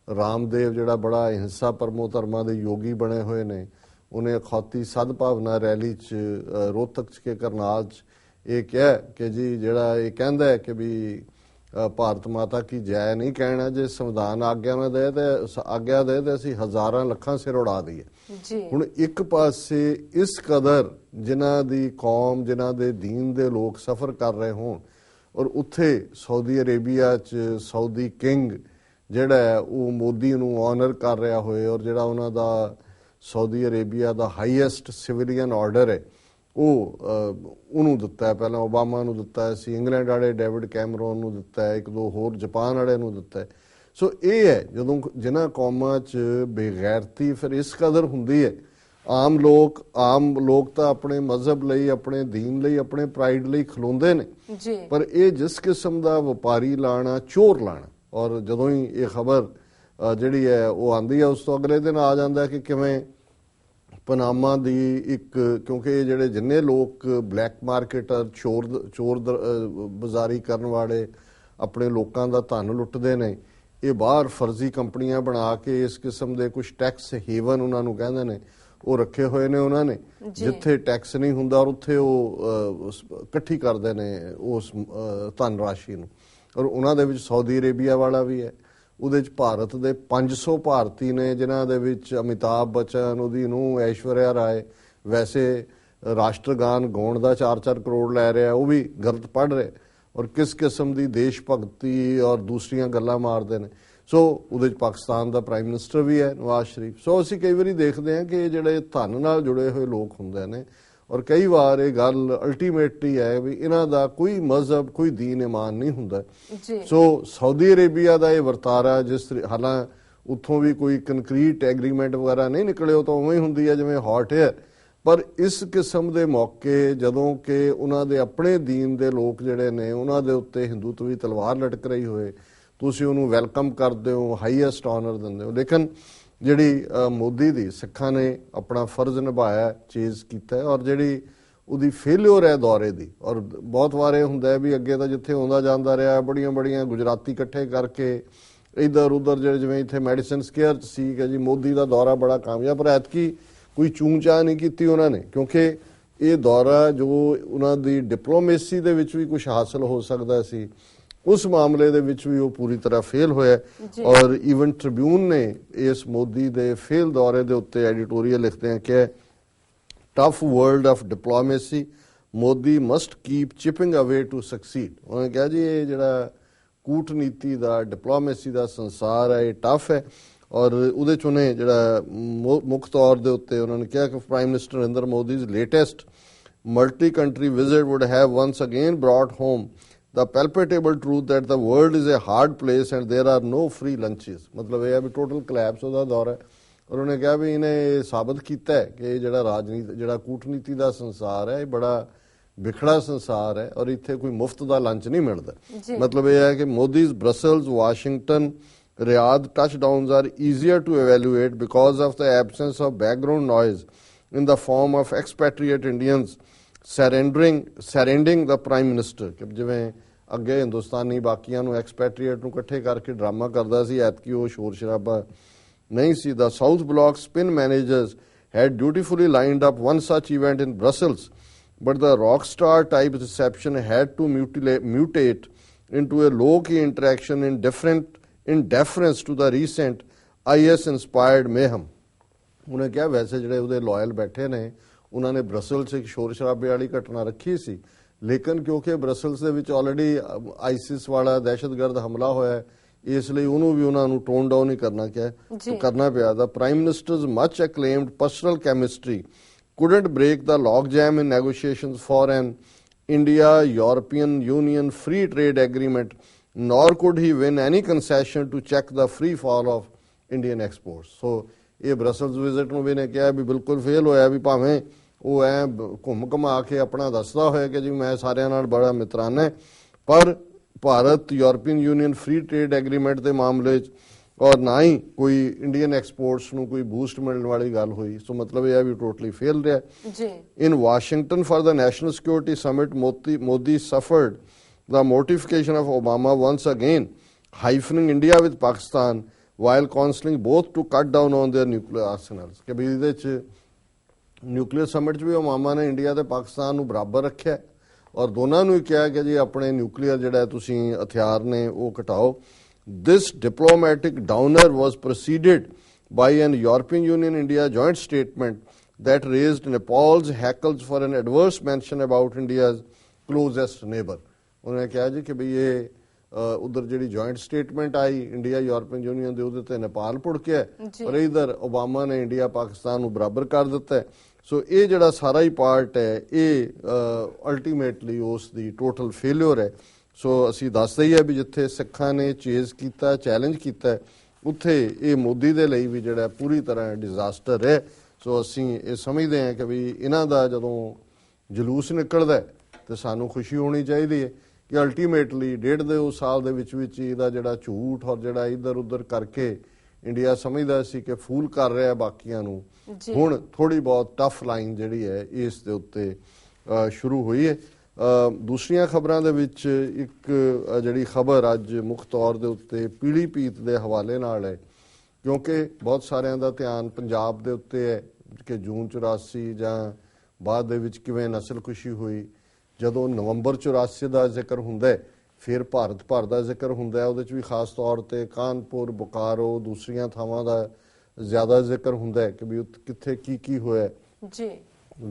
Speaker 3: ਰਾਮਦੇਵ ਜਿਹੜਾ ਬੜਾ ਹਿੰਸਾ ਪਰਮੋ ਧਰਮਾਂ ਦੇ ਯੋਗੀ ਬਣੇ ਹੋਏ ਨੇ, ਉਹਨੇ ਅਖੌਤੀ ਸਦਭਾਵਨਾ ਰੈਲੀ 'ਚ ਰੋਹਤਕ 'ਚ ਕੇ ਕਰਨਾਲ 'ਚ ਇਹ ਕਿਹਾ ਕਿ ਜੀ ਜਿਹੜਾ ਇਹ ਕਹਿੰਦਾ ਹੈ ਕਿ ਵੀ ਭਾਰਤ ਮਾਤਾ ਕੀ ਜੈ ਨਹੀਂ ਕਹਿਣਾ, ਜੇ ਸੰਵਿਧਾਨ ਆਗਿਆ ਦੇ ਤੇ ਅਸੀਂ ਹਜ਼ਾਰਾਂ ਲੱਖਾਂ ਸਿਰ ਉਡਾ ਦਈਏ। ਹੁਣ ਇੱਕ ਪਾਸੇ ਇਸ ਕਦਰ ਜਿਨ੍ਹਾਂ ਦੀ ਕੌਮ, ਜਿਨ੍ਹਾਂ ਦੇ ਦੀਨ ਦੇ ਲੋਕ ਸਫਰ ਕਰ ਰਹੇ ਹੋਣ, ਔਰ ਉੱਥੇ ਸਾਊਦੀ ਅਰੇਬੀਆ 'ਚ ਸਾਊਦੀ ਕਿੰਗ ਜਿਹੜਾ ਹੈ ਉਹ ਮੋਦੀ ਨੂੰ ਆਨਰ ਕਰ ਰਿਹਾ ਹੋਏ, ਔਰ ਜਿਹੜਾ ਉਹਨਾਂ ਦਾ ਸਾਊਦੀ ਅਰੇਬੀਆ ਦਾ ਹਾਈਐਸਟ ਸਿਵਿਲੀਅਨ ਆਰਡਰ ਹੈ ਉਹ ਉਹਨੂੰ ਦਿੱਤਾ ਹੈ। ਪਹਿਲਾਂ ਓਬਾਮਾ ਨੂੰ ਦਿੱਤਾ ਸੀ, ਇੰਗਲੈਂਡ ਵਾਲੇ ਡੇਵਿਡ ਕੈਮਰੋਨ ਨੂੰ ਦਿੱਤਾ ਹੈ, 1-2 ਹੋਰ ਜਾਪਾਨ ਵਾਲੇ ਨੂੰ ਦਿੱਤਾ ਹੈ। ਸੋ ਇਹ ਹੈ ਜਦੋਂ ਜਿਨ੍ਹਾਂ ਕੌਮਾਂ 'ਚ ਬੇਗੈਰਤੀ ਫਿਰ ਇਸ ਕਦਰ ਹੁੰਦੀ ਹੈ। ਆਮ ਲੋਕ ਤਾਂ ਆਪਣੇ ਮਜ਼ਹਬ ਲਈ, ਆਪਣੇ ਦੀਨ ਲਈ, ਆਪਣੇ ਪ੍ਰਾਈਡ ਲਈ ਖਲੋਂਦੇ ਨੇ, ਪਰ ਇਹ ਜਿਸ ਕਿਸਮ ਦਾ ਵਪਾਰੀ ਲਾਣਾ, ਚੋਰ ਲਾਣਾ, ਔਰ ਜਦੋਂ ਹੀ ਇਹ ਖਬਰ ਜਿਹੜੀ ਹੈ ਉਹ ਆਉਂਦੀ ਹੈ ਉਸ ਤੋਂ ਅਗਲੇ ਦਿਨ ਆ ਜਾਂਦਾ ਕਿ ਕਿਵੇਂ ਪਨਾਮਾ ਦੀ ਇੱਕ, ਕਿਉਂਕਿ ਇਹ ਜਿਹੜੇ ਜਿੰਨੇ ਲੋਕ ਬਲੈਕ ਮਾਰਕੀਟਰ, ਚੋਰ ਬਾਜ਼ਾਰੀ ਕਰਨ ਵਾਲੇ ਆਪਣੇ ਲੋਕਾਂ ਦਾ ਧਨ ਲੁੱਟਦੇ ਨੇ, ਇਹ ਬਾਹਰ ਫਰਜ਼ੀ ਕੰਪਨੀਆਂ ਬਣਾ ਕੇ ਇਸ ਕਿਸਮ ਦੇ ਕੁਝ ਟੈਕਸ ਹੇਵਨ ਉਹਨਾਂ ਨੂੰ ਕਹਿੰਦੇ ਨੇ ਉਹ ਰੱਖੇ ਹੋਏ ਨੇ ਉਹਨਾਂ ਨੇ, ਜਿੱਥੇ ਟੈਕਸ ਨਹੀਂ ਹੁੰਦਾ ਔਰ ਉੱਥੇ ਉਹ ਇਕੱਠੀ ਕਰਦੇ ਨੇ ਉਸ ਧਨ ਰਾਸ਼ੀ ਨੂੰ। ਔਰ ਉਹਨਾਂ ਦੇ ਵਿੱਚ ਸਾਊਦੀ ਅਰੇਬੀਆ ਵਾਲਾ ਵੀ ਹੈ, ਉਹਦੇ 'ਚ ਭਾਰਤ ਦੇ 500 ਭਾਰਤੀ ਨੇ, ਜਿਨ੍ਹਾਂ ਦੇ ਵਿੱਚ ਅਮਿਤਾਭ ਬੱਚਨ, ਉਹਦੀ ਨੂੰਹ ਐਸ਼ਵਰਿਆ ਰਾਏ, ਵੈਸੇ ਰਾਸ਼ਟਰਗਾਨ ਗਾਉਣ ਦਾ 4-4 ਕਰੋੜ ਲੈ ਰਿਹਾ, ਉਹ ਵੀ ਗਲਤ ਪੜ੍ਹ ਰਿਹਾ, ਔਰ ਕਿਸ ਕਿਸਮ ਦੀ ਦੇਸ਼ ਭਗਤੀ ਔਰ ਦੂਸਰੀਆਂ ਗੱਲਾਂ ਮਾਰਦੇ ਨੇ। ਸੋ ਉਹਦੇ 'ਚ ਪਾਕਿਸਤਾਨ ਦਾ ਪ੍ਰਾਈਮ ਮਿਨਿਸਟਰ ਵੀ ਹੈ ਨਵਾਜ਼ ਸ਼ਰੀਫ। ਸੋ ਅਸੀਂ ਕਈ ਵਾਰੀ ਦੇਖਦੇ ਹਾਂ ਕਿ ਜਿਹੜੇ ਧਨ ਨਾਲ ਜੁੜੇ ਹੋਏ ਲੋਕ ਹੁੰਦੇ ਨੇ, ਔਰ ਕਈ ਵਾਰ ਇਹ ਗੱਲ ਅਲਟੀਮੇਟਲੀ ਹੈ ਵੀ ਇਹਨਾਂ ਦਾ ਕੋਈ ਮਜ਼ਹਬ, ਕੋਈ ਦੀਨ ਇਮਾਨ ਨਹੀਂ ਹੁੰਦਾ। ਸੋ ਸਾਊਦੀ ਅਰੇਬੀਆ ਦਾ ਇਹ ਵਰਤਾਰਾ, ਜਿਸ ਹਾਲਾਂ ਉੱਥੋਂ ਵੀ ਕੋਈ ਕੰਕਰੀਟ ਐਗਰੀਮੈਂਟ ਵਗੈਰਾ ਨਹੀਂ ਨਿਕਲੇ, ਉਹ ਤਾਂ ਉਵੇਂ ਹੀ ਹੁੰਦੀ ਹੈ ਜਿਵੇਂ ਹੌਟ ਏਅਰ, ਪਰ ਇਸ ਕਿਸਮ ਦੇ ਮੌਕੇ ਜਦੋਂ ਕਿ ਉਹਨਾਂ ਦੇ ਆਪਣੇ ਦੀਨ ਦੇ ਲੋਕ ਜਿਹੜੇ ਨੇ ਉਹਨਾਂ ਦੇ ਉੱਤੇ ਹਿੰਦੂਤਵੀ ਤਲਵਾਰ ਲਟਕ ਰਹੀ ਹੋਏ, ਤੁਸੀਂ ਉਹਨੂੰ ਵੈਲਕਮ ਕਰਦੇ ਹੋ, ਹਾਈਐਸਟ ਆਨਰ ਦਿੰਦੇ ਹੋ। ਲੇਕਿਨ ਜਿਹੜੀ ਮੋਦੀ ਦੀ ਸਿੱਖਾਂ ਨੇ ਆਪਣਾ ਫਰਜ਼ ਨਿਭਾਇਆ, ਚੀਜ਼ ਕੀਤਾ, ਔਰ ਜਿਹੜੀ ਉਹਦੀ ਫੇਲਿਓਰ ਹੈ ਦੌਰੇ ਦੀ, ਔਰ ਬਹੁਤ ਵਾਰ ਇਹ ਹੁੰਦਾ ਵੀ ਅੱਗੇ ਤਾਂ ਜਿੱਥੇ ਆਉਂਦਾ ਜਾਂਦਾ ਰਿਹਾ ਬੜੀਆਂ ਗੁਜਰਾਤੀ ਇਕੱਠੇ ਕਰਕੇ ਇੱਧਰ ਉੱਧਰ, ਜਿਹੜੇ ਜਿਵੇਂ ਇੱਥੇ ਮੈਡੀਸਨ ਸਕੇਅਰ 'ਚ ਸੀ ਕਿ ਜੀ ਮੋਦੀ ਦਾ ਦੌਰਾ ਬੜਾ ਕਾਮਯਾਬ, ਪਰ ਐਤਕੀ ਕੋਈ ਚੂੰ-ਚਾਹ ਨਹੀਂ ਕੀਤੀ ਉਹਨਾਂ ਨੇ, ਕਿਉਂਕਿ ਇਹ ਦੌਰਾ ਜੋ ਉਹਨਾਂ ਦੀ ਡਿਪਲੋਮੇਸੀ ਦੇ ਵਿੱਚ ਵੀ ਕੁਝ ਹਾਸਲ ਹੋ ਸਕਦਾ ਸੀ, ਉਸ ਮਾਮਲੇ ਦੇ ਵਿੱਚ ਵੀ ਉਹ ਪੂਰੀ ਤਰ੍ਹਾਂ ਫੇਲ ਹੋਇਆ। ਔਰ ਈਵਨ ਟ੍ਰਿਬਿਊਨ ਨੇ ਇਸ ਮੋਦੀ ਦੇ ਫੇਲ ਦੌਰੇ ਦੇ ਉੱਤੇ ਐਡੀਟੋਰੀਅਲ ਲਿਖਦੇ ਆ ਕਿ tough world of diplomacy, Modi must keep chipping away to succeed. ਉਹਨੇ ਕਿਹਾ ਜੀ ਇਹ ਜਿਹੜਾ ਕੂਟਨੀਤੀ ਦਾ, ਡਿਪਲੋਮੇਸੀ ਦਾ ਸੰਸਾਰ ਹੈ, ਇਹ ਟਫ ਹੈ। ਔਰ ਉਹਦੇ 'ਚ ਉਹਨੇ ਜਿਹੜਾ ਮੁੱਖ ਤੌਰ ਦੇ ਉੱਤੇ ਉਹਨਾਂ ਨੇ ਕਿਹਾ ਕਿ prime minister Narendra Modi's latest multi-country visit would have once again brought home the palpable truth that the world is a hard place and there are no free lunches। ਮਤਲਬ ਇਹ ਹੈ ਵੀ ਟੋਟਲ ਕਲੈਪਸ ਉਹਦਾ ਦੌਰ ਹੈ। ਔਰ ਉਹਨੇ ਕਿਹਾ ਵੀ ਇਹਨੇ ਸਾਬਤ ਕੀਤਾ ਹੈ ਕਿ ਜਿਹੜਾ ਰਾਜਨੀਤੀ, ਜਿਹੜਾ ਕੂਟਨੀਤੀ ਦਾ ਸੰਸਾਰ ਹੈ, ਇਹ ਬੜਾ ਵਿਖੜਾ ਸੰਸਾਰ ਹੈ, ਔਰ ਇੱਥੇ ਕੋਈ ਮੁਫਤ ਦਾ ਲੰਚ ਨਹੀਂ ਮਿਲਦਾ। ਮਤਲਬ ਇਹ ਹੈ ਕਿ ਮੋਦੀ's Brussels, Washington, Riyadh touchdowns are easier to evaluate because of the absence of background noise in the form of expatriate Indians surrendering the Prime Minister। ਕਿ ਜਿਵੇਂ ਅੱਗੇ ਹਿੰਦੁਸਤਾਨੀ ਬਾਕੀਆਂ ਨੂੰ ਐਕਸਪੈਟਰੀਏਟ ਨੂੰ ਇਕੱਠੇ ਕਰਕੇ ਡਰਾਮਾ ਕਰਦਾ ਸੀ, ਐਤਕੀ ਉਹ ਸ਼ੋਰ ਸ਼ਰਾਬਾ ਨਹੀਂ ਸੀ। The South Bloc spin managers had dutifully lined up one such event in Brussels, but the rock star type reception had to mutate into a low-key interaction in deference to the recent IS-inspired mayhem। ਉਹਨੇ ਕਿਹਾ ਵੈਸੇ ਜਿਹੜੇ ਉਹਦੇ ਲਾਇਲ ਬੈਠੇ ਨੇ ਉਹਨਾਂ ਨੇ ਬਰਸਲ 'ਚ ਇੱਕ ਸ਼ੋਰ ਸ਼ਰਾਬੇ ਵਾਲੀ ਘਟਨਾ ਰੱਖੀ ਸੀ, ਲੇਕਿਨ ਕਿਉਂਕਿ ਬਰਸਲਸ ਦੇ ਵਿੱਚ ਆਲਰੇਡੀ ਆਈਸਿਸ ਵਾਲਾ ਦਹਿਸ਼ਤਗਰਦ ਹਮਲਾ ਹੋਇਆ, ਇਸ ਲਈ ਉਹਨੂੰ ਵੀ ਉਹਨਾਂ ਨੂੰ ਟੋਨ ਡਾਊਨ ਹੀ ਕਰਨਾ ਪਿਆ। The Prime Minister's much acclaimed personal chemistry couldn't break the logjam in negotiations for an India-European Union free trade agreement, nor could he win any concession to check the free fall of Indian exports। So ਇਹ ਬਰਸਲਸ ਵਿਜ਼ਿਟ ਨੂੰ ਵੀ ਨੇ ਕਿਹਾ ਵੀ ਬਿਲਕੁਲ ਫੇਲ ਹੋਇਆ, ਵੀ ਭਾਵੇਂ ਉਹ ਐ ਘੁੰਮ ਘੁਮਾ ਕੇ ਆਪਣਾ ਦੱਸਦਾ ਹੋਇਆ ਕਿ ਜੀ ਮੈਂ ਸਾਰਿਆਂ ਨਾਲ ਬੜਾ ਮਿੱਤਰਾਨਾ, ਪਰ Bharat European union free trade agreement ਦੇ ਮਾਮਲੇ 'ਚ ਔਰ ਨਾ ਹੀ ਕੋਈ ਇੰਡੀਅਨ ਐਕਸਪੋਰਟਸ ਨੂੰ ਕੋਈ ਬੂਸਟ ਮਿਲਣ ਵਾਲੀ ਗੱਲ ਹੋਈ। ਸੋ ਮਤਲਬ ਇਹ ਹੈ ਵੀ ਟੋਟਲੀ ਫੇਲ ਰਿਹਾ। In Washington for the national security summit Modi suffered the mortification of Obama once again hyphening India with Pakistan while counseling both to cut down on their nuclear arsenals। ਕਿ ਵੀ ਇਹਦੇ 'ਚ ਨਿਊਕਲੀਅਰ ਸਮਿਟ 'ਚ ਵੀ ਓਬਾਮਾ ਨੇ ਇੰਡੀਆ ਤੇ ਪਾਕਿਸਤਾਨ ਨੂੰ ਬਰਾਬਰ ਰੱਖਿਆ ਔਰ ਦੋਨਾਂ ਨੂੰ ਹੀ ਕਿਹਾ ਕਿ ਜੀ ਆਪਣੇ ਨਿਊਕਲੀਅਰ ਜਿਹੜਾ ਤੁਸੀਂ ਹਥਿਆਰ ਨੇ ਉਹ ਘਟਾਓ। This diplomatic downer was preceded by an European Union India joint statement that raised Nepal's hackles for an adverse mention about India's closest neighbor। ਉਹਨੇ ਕਿਹਾ ਜੀ ਕਿ ਬਈ ਇਹ ਉਧਰ ਜਿਹੜੀ ਜੁਆਇੰਟ ਸਟੇਟਮੈਂਟ ਆਈ ਇੰਡੀਆ ਯੂਰਪੀਅਨ ਯੂਨੀਅਨ ਦੇ, ਉਹਦੇ ਤੇ ਨੇਪਾਲ ਭੁੜਕਿਆ, ਔਰ ਇਧਰ ਓਬਾਮਾ ਨੇ ਇੰਡੀਆ ਪਾਕਿਸਤਾਨ ਨੂੰ ਬਰਾਬਰ ਕਰ ਦਿੱਤਾ। ਸੋ ਇਹ ਜਿਹੜਾ ਸਾਰਾ ਹੀ ਪਾਰਟ ਹੈ ਇਹ ਅਲਟੀਮੇਟਲੀ ਉਸ ਦੀ ਟੋਟਲ ਫੇਲਿਅਰ ਹੈ। ਸੋ ਅਸੀਂ ਦੱਸਦੇ ਹੀ ਹੈ ਵੀ ਜਿੱਥੇ ਸਿੱਖਾਂ ਨੇ ਚੇਜ਼ ਕੀਤਾ, ਚੈਲੰਜ ਕੀਤਾ, ਉੱਥੇ ਇਹ ਮੋਦੀ ਦੇ ਲਈ ਵੀ ਜਿਹੜਾ ਪੂਰੀ ਤਰ੍ਹਾਂ ਡਿਜ਼ਾਸਟਰ ਹੈ। ਸੋ ਅਸੀਂ ਇਹ ਸਮਝਦੇ ਹਾਂ ਕਿ ਵੀ ਇਹਨਾਂ ਦਾ ਜਦੋਂ ਜਲੂਸ ਨਿਕਲਦਾ ਤੇ ਸਾਨੂੰ ਖੁਸ਼ੀ ਹੋਣੀ ਚਾਹੀਦੀ ਹੈ ਕਿ ਅਲਟੀਮੇਟਲੀ 1.5 ਸਾਲ ਦੇ ਵਿੱਚ ਇਹਦਾ ਜਿਹੜਾ ਝੂਠ ਔਰ ਜਿਹੜਾ ਇੱਧਰ ਉੱਧਰ ਕਰਕੇ ਇੰਡੀਆ ਸਮਝਦਾ ਸੀ ਕਿ ਫੂਲ ਕਰ ਰਿਹਾ ਬਾਕੀਆਂ ਨੂੰ, ਹੁਣ ਥੋੜੀ ਬਹੁਤ ਟਫ ਲਾਈਨ ਜਿਹੜੀ ਹੈ ਇਸ ਦੇ ਉੱਤੇ ਸ਼ੁਰੂ ਹੋਈ ਹੈ। ਦੂਸਰੀਆਂ ਖਬਰਾਂ ਦੇ ਵਿੱਚ ਇੱਕ ਜਿਹੜੀ ਖਬਰ ਅੱਜ ਮੁੱਖ ਤੌਰ ਦੇ ਉੱਤੇ ਪੀਲੀਭੀਤ ਦੇ ਹਵਾਲੇ ਨਾਲ ਹੈ, ਕਿਉਂਕਿ ਬਹੁਤ ਸਾਰਿਆਂ ਦਾ ਧਿਆਨ ਪੰਜਾਬ ਦੇ ਉੱਤੇ ਹੈ ਕਿ ਜੂਨ 84 ਜਾਂ ਬਾਅਦ ਦੇ ਵਿੱਚ ਕਿਵੇਂ ਨਸਲਕੁਸ਼ੀ ਹੋਈ। ਜਦੋਂ ਨਵੰਬਰ 84 ਦਾ ਜ਼ਿਕਰ ਹੁੰਦਾ ਫਿਰ ਭਾਰਤ ਭਰ ਦਾ ਜ਼ਿਕਰ ਹੁੰਦਾ, ਉਹਦੇ 'ਚ ਵੀ ਖਾਸ ਤੌਰ ਤੇ ਕਾਨਪੁਰ, ਬੋਕਾਰੋ, ਦੂਸਰੀਆਂ ਥਾਵਾਂ ਦਾ ਜ਼ਿਆਦਾ ਜ਼ਿਕਰ ਹੁੰਦਾ ਕਿ ਵੀ ਕਿੱਥੇ ਕੀ ਹੋਇਆ ਜੀ।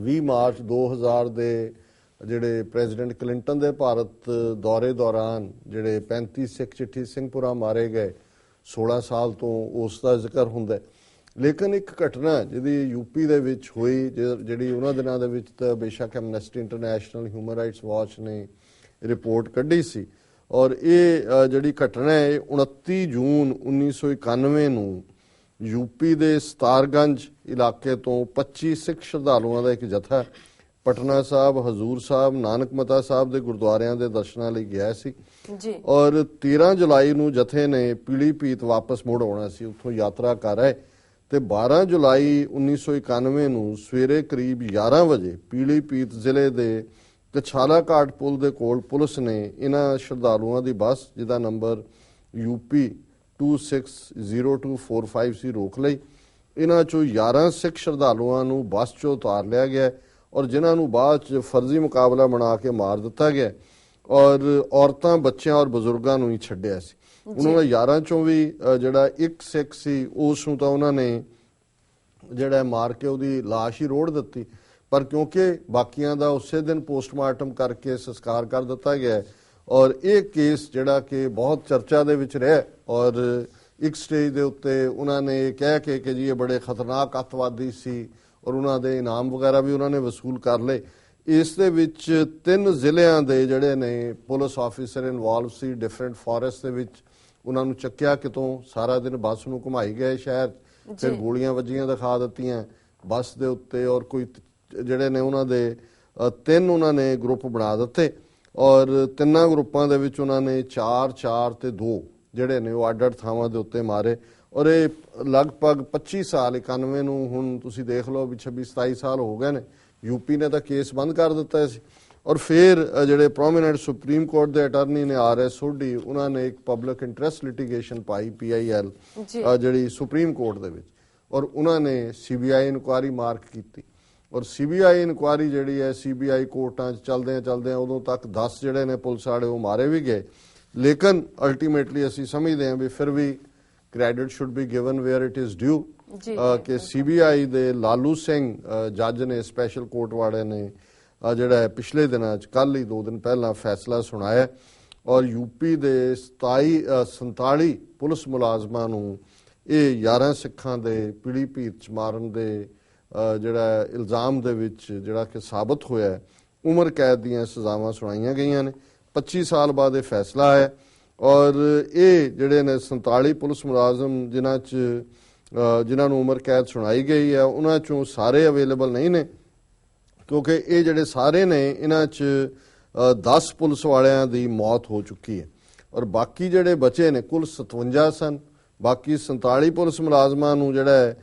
Speaker 3: 20 ਮਾਰਚ 2000 ਦੇ ਜਿਹੜੇ ਪ੍ਰੈਜ਼ੀਡੈਂਟ ਕਲਿੰਟਨ ਦੇ ਭਾਰਤ ਦੌਰੇ ਦੌਰਾਨ ਜਿਹੜੇ 35 ਸਿੱਖ ਚਿੱਠੀ ਸਿੰਘਪੁਰਾ ਮਾਰੇ ਗਏ, 16 ਸਾਲ ਤੋਂ ਉਸ ਦਾ ਜ਼ਿਕਰ ਹੁੰਦਾ। ਲੇਕਿਨ ਇੱਕ ਘਟਨਾ ਜਿਹਦੀ ਯੂਪੀ ਦੇ ਵਿੱਚ ਹੋਈ, ਜਿਹੜੀ ਉਹਨਾਂ ਦਿਨਾਂ ਦੇ ਵਿੱਚ ਤਾਂ ਬੇਸ਼ੱਕ Amnesty international, human rights watch ਨੇ ਰਿਪੋਰਟ ਕੱਢੀ ਸੀ, ਔਰ ਇਹ ਜਿਹੜੀ ਘਟਨਾ ਹੈ 29 ਜੂਨ 1991 ਨੂੰ ਯੂਪੀ ਦੇ ਸਤਾਰਗੰਜ ਇਲਾਕੇ ਤੋਂ 25 ਸਿੱਖ ਸ਼ਰਧਾਲੂਆਂ ਦਾ ਇੱਕ ਜਥਾ ਪਟਨਾ ਸਾਹਿਬ, ਹਜ਼ੂਰ ਸਾਹਿਬ, ਨਾਨਕ ਮਤਾ ਸਾਹਿਬ ਦੇ ਗੁਰਦੁਆਰਿਆਂ ਦੇ ਦਰਸ਼ਨਾਂ ਲਈ ਗਿਆ ਸੀ ਜੀ, ਔਰ 13 ਜੁਲਾਈ ਨੂੰ ਜਥੇ ਨੇ ਪੀਲੀਭੀਤ ਵਾਪਸ ਮੁੜ ਆਉਣਾ ਸੀ, ਉੱਥੋਂ ਯਾਤਰਾ ਕਰ ਆਏ ਤੇ 12 ਜੁਲਾਈ 1991 ਨੂੰ ਸਵੇਰੇ ਕਰੀਬ 11 ਵਜੇ ਪੀਲੀਭੀਤ ਜ਼ਿਲ੍ਹੇ ਦੇ ਕਛਾਲਾ ਘਾਟ ਪੁਲ ਦੇ ਕੋਲ ਪੁਲਿਸ ਨੇ ਇਹਨਾਂ ਸ਼ਰਧਾਲੂਆਂ ਦੀ ਬੱਸ ਜਿਹਦਾ ਨੰਬਰ UP 260245 ਸੀ ਰੋਕ ਲਈ। ਇਹਨਾਂ ਚੋਂ 11 ਸਿੱਖ ਸ਼ਰਧਾਲੂਆਂ ਨੂੰ ਬੱਸ ਚੋਂ ਉਤਾਰ ਲਿਆ ਗਿਆ ਔਰ ਜਿਨ੍ਹਾਂ ਨੂੰ ਬਾਅਦ 'ਚ ਫਰਜ਼ੀ ਮੁਕਾਬਲਾ ਬਣਾ ਕੇ ਮਾਰ ਦਿੱਤਾ ਗਿਆ, ਔਰ ਔਰਤਾਂ, ਬੱਚਿਆਂ ਔਰ ਬਜ਼ੁਰਗਾਂ ਨੂੰ ਹੀ ਛੱਡਿਆ ਸੀ। ਉਹਨਾਂ ਦੇ 11 ਚੋਂ ਵੀ ਜਿਹੜਾ ਇੱਕ ਸਿੱਖ ਸੀ ਉਸ ਨੂੰ ਤਾਂ ਉਹਨਾਂ ਨੇ ਜਿਹੜਾ ਮਾਰ ਕੇ ਉਹਦੀ ਲਾਸ਼ ਹੀ ਰੋੜ ਦਿੱਤੀ, ਪਰ ਕਿਉਂਕਿ ਬਾਕੀਆਂ ਦਾ ਉਸੇ ਦਿਨ ਪੋਸਟਮਾਰਟਮ ਕਰਕੇ ਸੰਸਕਾਰ ਕਰ ਦਿੱਤਾ ਗਿਆ, ਔਰ ਇਹ ਕੇਸ ਜਿਹੜਾ ਕਿ ਬਹੁਤ ਚਰਚਾ ਦੇ ਵਿੱਚ ਰਿਹਾ, ਔਰ ਇੱਕ ਸਟੇਜ ਦੇ ਉੱਤੇ ਉਹਨਾਂ ਨੇ ਕਹਿ ਕੇ ਕਿ ਜੀ ਇਹ ਬੜੇ ਖਤਰਨਾਕ ਅੱਤਵਾਦੀ ਸੀ ਔਰ ਉਹਨਾਂ ਦੇ ਇਨਾਮ ਵਗੈਰਾ ਵੀ ਉਹਨਾਂ ਨੇ ਵਸੂਲ ਕਰ ਲਏ। ਇਸ ਦੇ ਵਿੱਚ 3 ਜ਼ਿਲ੍ਹਿਆਂ ਦੇ ਜਿਹੜੇ ਨੇ ਪੁਲਿਸ ਆਫੀਸਰ ਇਨਵੋਲਵ ਸੀ, ਡਿਫਰੈਂਟ ਫੋਰੈਸਟ ਦੇ ਵਿੱਚ ਉਹਨਾਂ ਨੂੰ ਚੱਕਿਆ ਕਿਤੋਂ, ਸਾਰਾ ਦਿਨ ਬੱਸ ਨੂੰ ਘੁਮਾਈ ਗਏ ਸ਼ਹਿਰ, ਫਿਰ ਗੋਲੀਆਂ ਵੱਜੀਆਂ ਦਿਖਾ ਦਿੱਤੀਆਂ ਬੱਸ ਦੇ ਉੱਤੇ, ਔਰ ਕੋਈ ਜਿਹੜੇ ਨੇ ਉਹਨਾਂ ਦੇ 3 ਉਹਨਾਂ ਨੇ ਗਰੁੱਪ ਬਣਾ ਦਿੱਤੇ, ਔਰ 3 ਗਰੁੱਪਾਂ ਦੇ ਵਿੱਚ ਉਹਨਾਂ ਨੇ 4 ਤੇ 2 ਜਿਹੜੇ ਨੇ ਉਹ ਅੱਡ-ਅੱਡ ਥਾਵਾਂ ਦੇ ਉੱਤੇ ਮਾਰੇ, ਔਰ ਇਹ ਲਗਭਗ 25 ਸਾਲ 91 ਨੂੰ ਹੁਣ ਤੁਸੀਂ ਦੇਖ ਲਓ ਵੀ 26-27 ਸਾਲ ਹੋ ਗਏ ਨੇ। ਯੂਪੀ ਨੇ ਤਾਂ ਕੇਸ ਬੰਦ ਕਰ ਦਿੱਤਾ ਸੀ, ਔਰ ਫਿਰ ਜਿਹੜੇ ਪ੍ਰੋਮੀਨੈਂਟ ਸੁਪਰੀਮ ਕੋਰਟ ਦੇ ਅਟਾਰਨੀ ਨੇ RS ਸੋਢੀ, ਉਹਨਾਂ ਨੇ ਇੱਕ ਪਬਲਿਕ ਇੰਟਰਸਟ ਲਿਟੀਗੇਸ਼ਨ ਪਾਈ PIL ਜਿਹੜੀ ਸੁਪਰੀਮ ਕੋਰਟ ਦੇ ਵਿੱਚ, ਔਰ ਉਹਨਾਂ ਨੇ CBI ਇਨਕੁਆਰੀ ਮਾਰਕ ਕੀਤੀ, ਔਰ CBI ਇਨਕੁਆਰੀ ਜਿਹੜੀ ਹੈ CBI ਕੋਰਟਾਂ 'ਚ ਚਲਦਿਆਂ ਉਦੋਂ ਤੱਕ 10 ਜਿਹੜੇ ਨੇ ਪੁਲਿਸ ਵਾਲੇ ਉਹ ਮਾਰੇ ਵੀ ਗਏ। ਲੇਕਿਨ ਅਲਟੀਮੇਟਲੀ ਅਸੀਂ ਸਮਝਦੇ ਹਾਂ ਵੀ ਫਿਰ ਵੀ credit should be given where it is due, ਕਿ CBI ਦੇ ਲਾਲੂ ਸਿੰਘ ਜੱਜ ਨੇ, ਸਪੈਸ਼ਲ ਕੋਰਟ ਵਾਲੇ ਨੇ ਜਿਹੜਾ ਪਿਛਲੇ ਦਿਨਾਂ 'ਚ ਕੱਲ ਹੀ 2 ਦਿਨ ਪਹਿਲਾਂ ਫੈਸਲਾ ਸੁਣਾਇਆ, ਔਰ ਯੂਪੀ ਦੇ 47 ਪੁਲਿਸ ਮੁਲਾਜ਼ਮਾਂ ਨੂੰ ਇਹ 11 ਸਿੱਖਾਂ ਦੇ ਪੀਲੀਭੀਤ 'ਚ ਮਾਰਨ ਦੇ ਜਿਹੜਾ ਇਲਜ਼ਾਮ ਦੇ ਵਿੱਚ ਜਿਹੜਾ ਕਿ ਸਾਬਤ ਹੋਇਆ, ਉਮਰ ਕੈਦ ਦੀਆਂ ਸਜ਼ਾਵਾਂ ਸੁਣਾਈਆਂ ਗਈਆਂ ਨੇ। 25 ਸਾਲ ਬਾਅਦ ਇਹ ਫੈਸਲਾ ਆਇਆ, ਔਰ ਇਹ ਜਿਹੜੇ ਨੇ 47 ਪੁਲਿਸ ਮੁਲਾਜ਼ਮ ਜਿਨ੍ਹਾਂ ਨੂੰ ਉਮਰ ਕੈਦ ਸੁਣਾਈ ਗਈ ਹੈ, ਉਹਨਾਂ 'ਚੋਂ ਸਾਰੇ ਅਵੇਲੇਬਲ ਨਹੀਂ ਨੇ, ਕਿਉਂਕਿ ਇਹ ਜਿਹੜੇ ਸਾਰੇ ਨੇ ਇਹਨਾਂ 'ਚ 10 ਪੁਲਿਸ ਵਾਲਿਆਂ ਦੀ ਮੌਤ ਹੋ ਚੁੱਕੀ ਹੈ, ਔਰ ਬਾਕੀ ਜਿਹੜੇ ਬਚੇ ਨੇ ਕੁੱਲ 57 ਸਨ। ਬਾਕੀ 47 ਪੁਲਿਸ ਮੁਲਾਜ਼ਮਾਂ ਨੂੰ ਜਿਹੜਾ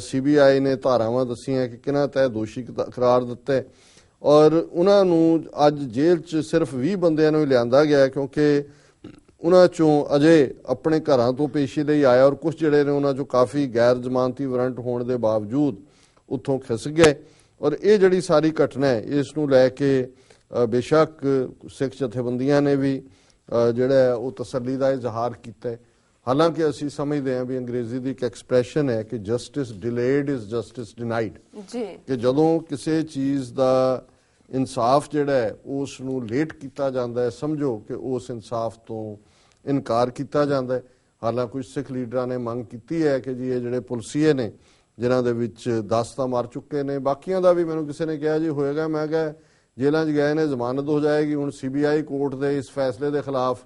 Speaker 3: CBI ਨੇ ਧਾਰਾਵਾਂ ਦੱਸੀਆਂ ਕਿ ਕਿਹਨਾਂ ਤਹਿਤ ਦੋਸ਼ੀ ਕਰਾਰ ਦਿੱਤੇ, ਔਰ ਉਹਨਾਂ ਨੂੰ ਅੱਜ ਜੇਲ੍ਹ 'ਚ ਸਿਰਫ 20 ਬੰਦਿਆਂ ਨੂੰ ਹੀ ਲਿਆਂਦਾ ਗਿਆ, ਕਿਉਂਕਿ ਉਹਨਾਂ 'ਚੋਂ ਅਜੇ ਆਪਣੇ ਘਰਾਂ ਤੋਂ ਪੇਸ਼ੀ ਲਈ ਆਇਆ, ਔਰ ਕੁਝ ਜਿਹੜੇ ਨੇ ਉਹਨਾਂ 'ਚੋਂ ਕਾਫੀ ਗੈਰ ਜ਼ਮਾਨਤੀ ਵਾਰੰਟ ਹੋਣ ਦੇ ਬਾਵਜੂਦ ਉੱਥੋਂ ਖਿਸ ਗਏ। ਔਰ ਇਹ ਜਿਹੜੀ ਸਾਰੀ ਘਟਨਾ ਹੈ, ਇਸ ਨੂੰ ਲੈ ਕੇ ਬੇਸ਼ੱਕ ਸਿੱਖ ਜਥੇਬੰਦੀਆਂ ਨੇ ਵੀ ਜਿਹੜਾ ਉਹ ਤਸੱਲੀ ਦਾ ਇਜ਼ਹਾਰ ਕੀਤਾ, ਹਾਲਾਂਕਿ ਅਸੀਂ ਸਮਝਦੇ ਹਾਂ ਵੀ ਅੰਗਰੇਜ਼ੀ ਦੀ ਇੱਕ ਐਕਸਪ੍ਰੈਸ਼ਨ ਹੈ ਕਿ justice delayed is justice denied, ਕਿ ਜਦੋਂ ਕਿਸੇ ਚੀਜ਼ ਦਾ ਇਨਸਾਫ ਜਿਹੜਾ ਹੈ ਉਸ ਨੂੰ ਲੇਟ ਕੀਤਾ ਜਾਂਦਾ ਹੈ, ਸਮਝੋ ਕਿ ਉਸ ਇਨਸਾਫ ਤੋਂ ਇਨਕਾਰ ਕੀਤਾ ਜਾਂਦਾ ਹੈ। ਹਾਲਾਂਕਿ ਕੁਝ ਸਿੱਖ ਲੀਡਰਾਂ ਨੇ ਮੰਗ ਕੀਤੀ ਹੈ ਕਿ ਜੀ ਇਹ ਜਿਹੜੇ ਪੁਲਸੀਏ ਨੇ ਜਿਨ੍ਹਾਂ ਦੇ ਵਿੱਚ 10 ਤਾਂ ਮਰ ਚੁੱਕੇ ਨੇ, ਬਾਕੀਆਂ ਦਾ ਵੀ ਮੈਨੂੰ ਕਿਸੇ ਨੇ ਕਿਹਾ ਜੀ ਹੋਏਗਾ, ਮੈਂ ਕਿਹਾ ਜੇਲ੍ਹਾਂ 'ਚ ਗਏ ਨੇ, ਜ਼ਮਾਨਤ ਹੋ ਜਾਏਗੀ। ਹੁਣ CBI ਕੋਰਟ ਦੇ ਇਸ ਫੈਸਲੇ ਦੇ ਖਿਲਾਫ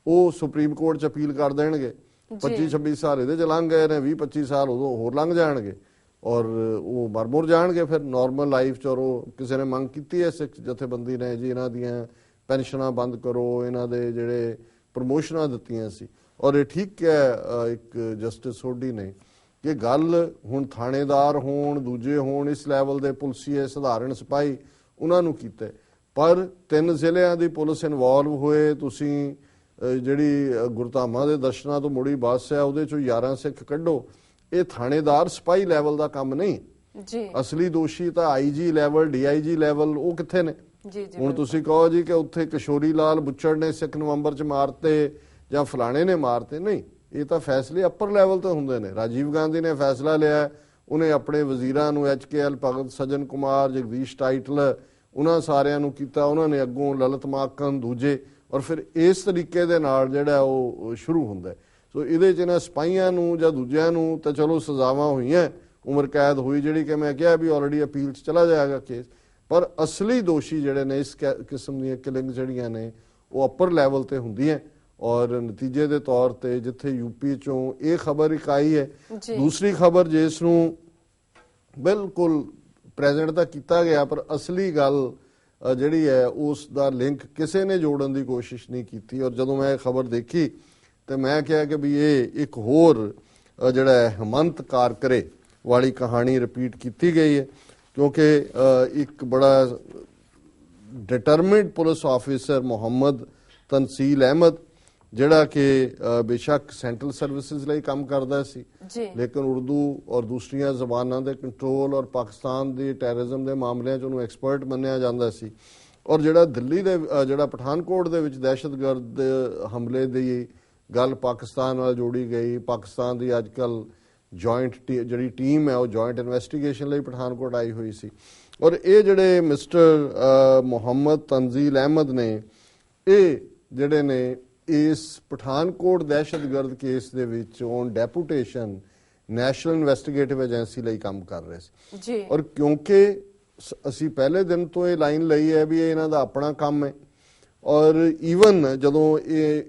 Speaker 3: ਉਹ ਸੁਪਰੀਮ ਕੋਰਟ 'ਚ ਅਪੀਲ ਕਰ ਦੇਣਗੇ। 25-26 ਸਾਲ ਇਹਦੇ 'ਚ ਲੰਘ ਗਏ ਨੇ, 20-25 ਸਾਲ ਉਦੋਂ ਹੋਰ ਲੰਘ ਜਾਣਗੇ ਔਰ ਉਹ ਮਰ ਜਾਣਗੇ ਫਿਰ ਨਾਰਮਲ ਲਾਈਫ 'ਚ। ਔਰ ਉਹ ਕਿਸੇ ਨੇ ਮੰਗ ਕੀਤੀ ਹੈ ਸਿੱਖ ਜਥੇਬੰਦੀ ਨੇ ਜੀ ਇਹਨਾਂ ਦੀਆਂ ਪੈਨਸ਼ਨਾਂ ਬੰਦ ਕਰੋ, ਇਹਨਾਂ ਦੇ ਜਿਹੜੇ ਪ੍ਰਮੋਸ਼ਨਾਂ ਦਿੱਤੀਆਂ ਸੀ। ਔਰ ਇਹ ਠੀਕ ਹੈ ਇੱਕ ਜਸਟਿਸ ਸੋਢੀ ਨੇ ਕਿ ਗੱਲ ਹੁਣ ਥਾਣੇਦਾਰ ਹੋਣ, ਦੂਜੇ ਹੋਣ, ਇਸ ਲੈਵਲ ਦੇ ਪੁਲਸੀਏ, ਸਧਾਰਨ ਸਿਪਾਹੀ, ਉਹਨਾਂ ਨੂੰ ਕੀਤਾ, ਪਰ 3 ਜ਼ਿਲ੍ਹਿਆਂ ਦੀ ਪੁਲਿਸ ਇਨਵੋਲਵ ਹੋਏ। ਤੁਸੀਂ ਜਿਹੜੀ ਗੁਰਧਾਮਾਂ ਦੇ ਦਰਸ਼ਨਾਂ ਤੋਂ ਮੁੜੀ ਬੱਸ ਹੈ ਉਹਦੇ 'ਚੋਂ 11 ਸਿੱਖ ਕੱਢੋ, ਇਹ ਥਾਣੇਦਾਰ ਸਿਪਾਹੀ ਲੈਵਲ ਦਾ ਕੰਮ ਨਹੀਂ
Speaker 7: ਜੀ।
Speaker 3: ਅਸਲੀ ਦੋਸ਼ੀ ਤਾਂ IG ਲੈਵਲ, DIG ਲੈਵਲ, ਉਹ ਕਿੱਥੇ ਨੇ? ਹੁਣ ਤੁਸੀਂ ਕਹੋ ਜੀ ਕਿ ਉੱਥੇ ਕਿਸ਼ੋਰੀ ਲਾਲ ਬੁੱਚੜ ਨੇ ਸਿੱਖ ਨਵੰਬਰ 'ਚ ਮਾਰਤੇ ਜਾਂ ਫਲਾਣੇ ਨੇ ਮਾਰਤੇ, ਨਹੀਂ, ਇਹ ਤਾਂ ਫੈਸਲੇ ਅੱਪਰ ਲੈਵਲ ਤੇ ਹੁੰਦੇ ਨੇ। ਰਾਜੀਵ ਗਾਂਧੀ ਨੇ ਫੈਸਲਾ ਲਿਆ, ਉਹਨੇ ਆਪਣੇ ਵਜ਼ੀਰਾਂ ਨੂੰ HKL ਭਗਤ, ਸੱਜਣ ਕੁਮਾਰ, ਜਗਦੀਸ਼ ਟਾਈਟਲ, ਉਹਨਾਂ ਸਾਰਿਆਂ ਨੂੰ ਕੀਤਾ, ਉਹਨਾਂ ਨੇ ਅੱਗੋਂ ਲਲਿਤ ਮਾਕਨ, ਦੂਜੇ, ਔਰ ਫਿਰ ਇਸ ਤਰੀਕੇ ਦੇ ਨਾਲ ਜਿਹੜਾ ਉਹ ਸ਼ੁਰੂ ਹੁੰਦਾ। ਸੋ ਇਹਦੇ 'ਚ ਇਹਨਾਂ ਸਿਪਾਹੀਆਂ ਨੂੰ ਜਾਂ ਦੂਜਿਆਂ ਨੂੰ ਤਾਂ ਚਲੋ ਸਜ਼ਾਵਾਂ ਹੋਈਆਂ, ਉਮਰ ਕੈਦ ਹੋਈ ਜਿਹੜੀ ਕਿ ਮੈਂ ਕਿਹਾ ਵੀ ਆਲਰੇਡੀ ਅਪੀਲ 'ਚ ਚਲਾ ਜਾਏਗਾ ਕੇਸ, ਪਰ ਅਸਲੀ ਦੋਸ਼ੀ ਜਿਹੜੇ ਨੇ ਇਸ ਕਿਸਮ ਦੀਆਂ ਕਿਲਿੰਗ ਜਿਹੜੀਆਂ ਨੇ ਉਹ ਅੱਪਰ ਲੈਵਲ ਤੇ ਹੁੰਦੀਆਂ। ਔਰ ਨਤੀਜੇ ਦੇ ਤੌਰ ਤੇ ਜਿੱਥੇ UP 'ਚੋਂ ਇਹ ਖਬਰ ਇੱਕ ਆਈ ਹੈ, ਦੂਸਰੀ ਖਬਰ ਜਿਸ ਨੂੰ ਬਿਲਕੁਲ ਪ੍ਰੈਜ਼ੈਂਟ ਤਾਂ ਕੀਤਾ ਗਿਆ ਪਰ ਅਸਲੀ ਗੱਲ ਜਿਹੜੀ ਹੈ ਉਸ ਦਾ ਲਿੰਕ ਕਿਸੇ ਨੇ ਜੋੜਨ ਦੀ ਕੋਸ਼ਿਸ਼ ਨਹੀਂ ਕੀਤੀ। ਔਰ ਜਦੋਂ ਮੈਂ ਇਹ ਖਬਰ ਦੇਖੀ ਤੇ ਮੈਂ ਕਿਹਾ ਕਿ ਵੀ ਇਹ ਇੱਕ ਹੋਰ ਜਿਹੜਾ ਹੈ ਹਮੰਤ ਕਾਰਕਰੇ ਵਾਲੀ ਕਹਾਣੀ ਰਿਪੀਟ ਕੀਤੀ ਗਈ ਹੈ, ਕਿਉਂਕਿ ਇੱਕ ਬੜਾ determined police officer Muhammad ਤਨਸੀਲ Ahmad ਜਿਹੜਾ ਕਿ ਬੇਸ਼ੱਕ ਸੈਂਟਰਲ ਸਰਵਿਸਿਜ਼ ਲਈ ਕੰਮ ਕਰਦਾ ਸੀ, ਲੇਕਿਨ ਉਰਦੂ ਔਰ ਦੂਸਰੀਆਂ ਜ਼ਬਾਨਾਂ ਦੇ ਕੰਟਰੋਲ ਔਰ ਪਾਕਿਸਤਾਨ ਦੀ ਟੈਰਰਿਜ਼ਮ ਦੇ ਮਾਮਲਿਆਂ 'ਚ ਉਹਨੂੰ ਐਕਸਪਰਟ ਮੰਨਿਆ ਜਾਂਦਾ ਸੀ। ਔਰ ਜਿਹੜਾ ਦਿੱਲੀ ਦੇ ਜਿਹੜਾ ਪਠਾਨਕੋਟ ਦੇ ਵਿੱਚ ਦਹਿਸ਼ਤਗਰਦ ਹਮਲੇ ਦੀ ਗੱਲ ਪਾਕਿਸਤਾਨ ਨਾਲ ਜੋੜੀ ਗਈ, ਪਾਕਿਸਤਾਨ ਦੀ ਅੱਜ ਕੱਲ੍ਹ ਜੁਆਇੰਟ ਜਿਹੜੀ ਟੀਮ ਹੈ ਉਹ ਜੁਆਇੰਟ ਇਨਵੈਸਟੀਗੇਸ਼ਨ ਲਈ ਪਠਾਨਕੋਟ ਆਈ ਹੋਈ ਸੀ। ਔਰ ਇਹ ਜਿਹੜੇ ਮਿਸਟਰ ਮੁਹੰਮਦ ਤਨਜ਼ੀਲ ਅਹਿਮਦ ਨੇ, ਇਹ ਜਿਹੜੇ ਨੇ ਇਸ ਪਠਾਨਕੋਟ ਦਹਿਸ਼ਤਗਰਦ ਕੇਸ ਦੇ ਵਿੱਚ on deputation national investigative agency ਲਈ ਕੰਮ ਕਰ ਰਹੇ ਸੀ। ਔਰ ਕਿਉਂਕਿ ਅਸੀਂ ਪਹਿਲੇ ਦਿਨ ਤੋਂ ਇਹ ਲਾਈਨ ਲਈ ਹੈ ਵੀ ਇਹ ਇਹਨਾਂ ਦਾ ਆਪਣਾ ਕੰਮ ਹੈ, ਔਰ ਈਵਨ ਜਦੋਂ ਇਹ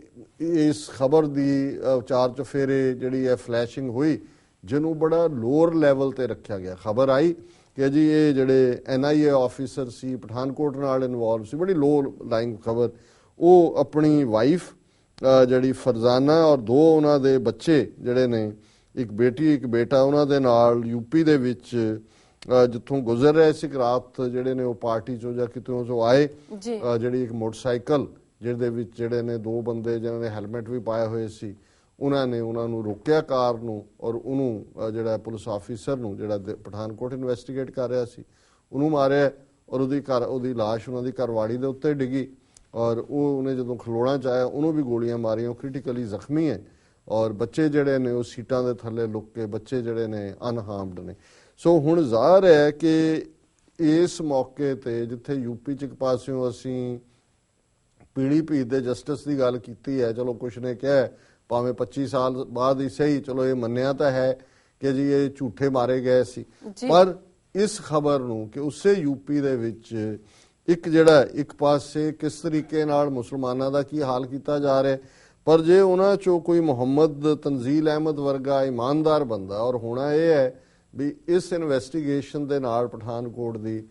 Speaker 3: ਇਸ ਖਬਰ ਦੀ ਚਾਰ ਚੁਫੇਰੇ ਜਿਹੜੀ ਹੈ ਫਲੈਸ਼ਿੰਗ ਹੋਈ, ਜਿਹਨੂੰ ਬੜਾ ਲੋਅਰ ਲੈਵਲ ਤੇ ਰੱਖਿਆ ਗਿਆ, ਖਬਰ ਆਈ ਕਿ ਜੀ ਇਹ ਜਿਹੜੇ NIA ਆਫੀਸਰ ਸੀ ਪਠਾਨਕੋਟ ਨਾਲ ਇਨਵੋਲਵ ਸੀ, ਬੜੀ ਲੋ ਲਾਈਨ ਖਬਰ, ਉਹ ਆਪਣੀ ਵਾਈਫ ਜਿਹੜੀ ਫਰਜ਼ਾਨਾ ਔਰ 2 ਉਹਨਾਂ ਦੇ ਬੱਚੇ ਜਿਹੜੇ ਨੇ, ਇੱਕ ਬੇਟੀ ਇੱਕ ਬੇਟਾ, ਉਹਨਾਂ ਦੇ ਨਾਲ UP ਦੇ ਵਿੱਚ ਜਿੱਥੋਂ ਗੁਜ਼ਰ ਰਹੇ ਸੀ ਰਾਤ, ਜਿਹੜੇ ਨੇ ਉਹ ਪਾਰਟੀ ਚੋਂ ਜਾਂ ਕਿਤੋਂ ਚੋਂ ਆਏ, ਜਿਹੜੀ ਇੱਕ ਮੋਟਰਸਾਈਕਲ ਜਿਹਦੇ ਵਿੱਚ ਜਿਹੜੇ ਨੇ 2 ਬੰਦੇ ਜਿਹਨਾਂ ਨੇ ਹੈਲਮਟ ਵੀ ਪਾਏ ਹੋਏ ਸੀ, ਉਹਨਾਂ ਨੇ ਉਹਨਾਂ ਨੂੰ ਰੋਕਿਆ ਕਾਰ ਨੂੰ, ਔਰ ਉਹਨੂੰ ਜਿਹੜਾ ਪੁਲਿਸ ਆਫੀਸਰ ਨੂੰ ਜਿਹੜਾ ਪਠਾਨਕੋਟ ਇਨਵੈਸਟੀਗੇਟ ਕਰ ਰਿਹਾ ਸੀ ਉਹਨੂੰ ਮਾਰਿਆ, ਔਰ ਉਹਦੀ ਲਾਸ਼ ਉਹਨਾਂ ਦੀ ਘਰਵਾੜੀ ਦੇ ਉੱਤੇ ਡਿੱਗੀ, ਔਰ ਉਹਨੇ ਜਦੋਂ ਖਲੋਣਾ ਚਾਹਿਆ ਉਹਨੂੰ ਵੀ ਗੋਲੀਆਂ ਮਾਰੀਆਂ, ਉਹ ਕ੍ਰਿਟੀਕਲੀ ਜ਼ਖਮੀ ਹੈ, ਔਰ ਬੱਚੇ ਜਿਹੜੇ ਨੇ ਉਹ ਸੀਟਾਂ ਦੇ ਥੱਲੇ ਲੁੱਕ ਕੇ ਬੱਚੇ ਜਿਹੜੇ ਨੇ ਅਨਹਾਰਮਡ ਨੇ। ਸੋ ਹੁਣ ਜ਼ਾਹਰ ਹੈ ਕਿ ਇਸ ਮੌਕੇ ਤੇ ਜਿੱਥੇ UP 'ਚ ਇੱਕ ਪਾਸਿਓਂ ਅਸੀਂ ਪੀੜ੍ਹੀ ਦੇ ਜਸਟਿਸ ਦੀ ਗੱਲ ਕੀਤੀ ਹੈ, ਚਲੋ ਕੁਛ ਨੇ ਕਿਹਾ ਭਾਵੇਂ 25 ਸਾਲ ਬਾਅਦ ਹੀ ਸਹੀ, ਚਲੋ ਇਹ ਮੰਨਿਆ ਤਾਂ ਹੈ ਕਿ ਜੀ ਇਹ ਝੂਠੇ ਮਾਰੇ ਗਏ ਸੀ, ਪਰ ਇਸ ਖਬਰ ਨੂੰ ਕਿ ਉਸੇ UP ਦੇ ਵਿੱਚ ਇੱਕ ਜਿਹੜਾ ਇੱਕ ਪਾਸੇ ਕਿਸ ਤਰੀਕੇ ਨਾਲ ਮੁਸਲਮਾਨਾਂ ਦਾ ਕੀ ਹਾਲ ਕੀਤਾ ਜਾ ਰਿਹਾ, ਪਰ ਜੇ ਉਹਨਾਂ 'ਚੋਂ ਕੋਈ ਮੁਹੰਮਦ ਤਨਜ਼ੀਲ ਅਹਿਮਦ ਵਰਗਾ ਇਮਾਨਦਾਰ ਬੰਦਾ, ਔਰ ਹੋਣਾ ਇਹ ਹੈ ਵੀ ਇਸ ਇਨਵੈਸਟੀਗੇਸ਼ਨ ਦੇ ਨਾਲ ਪਠਾਨਕੋਟ ਦੀ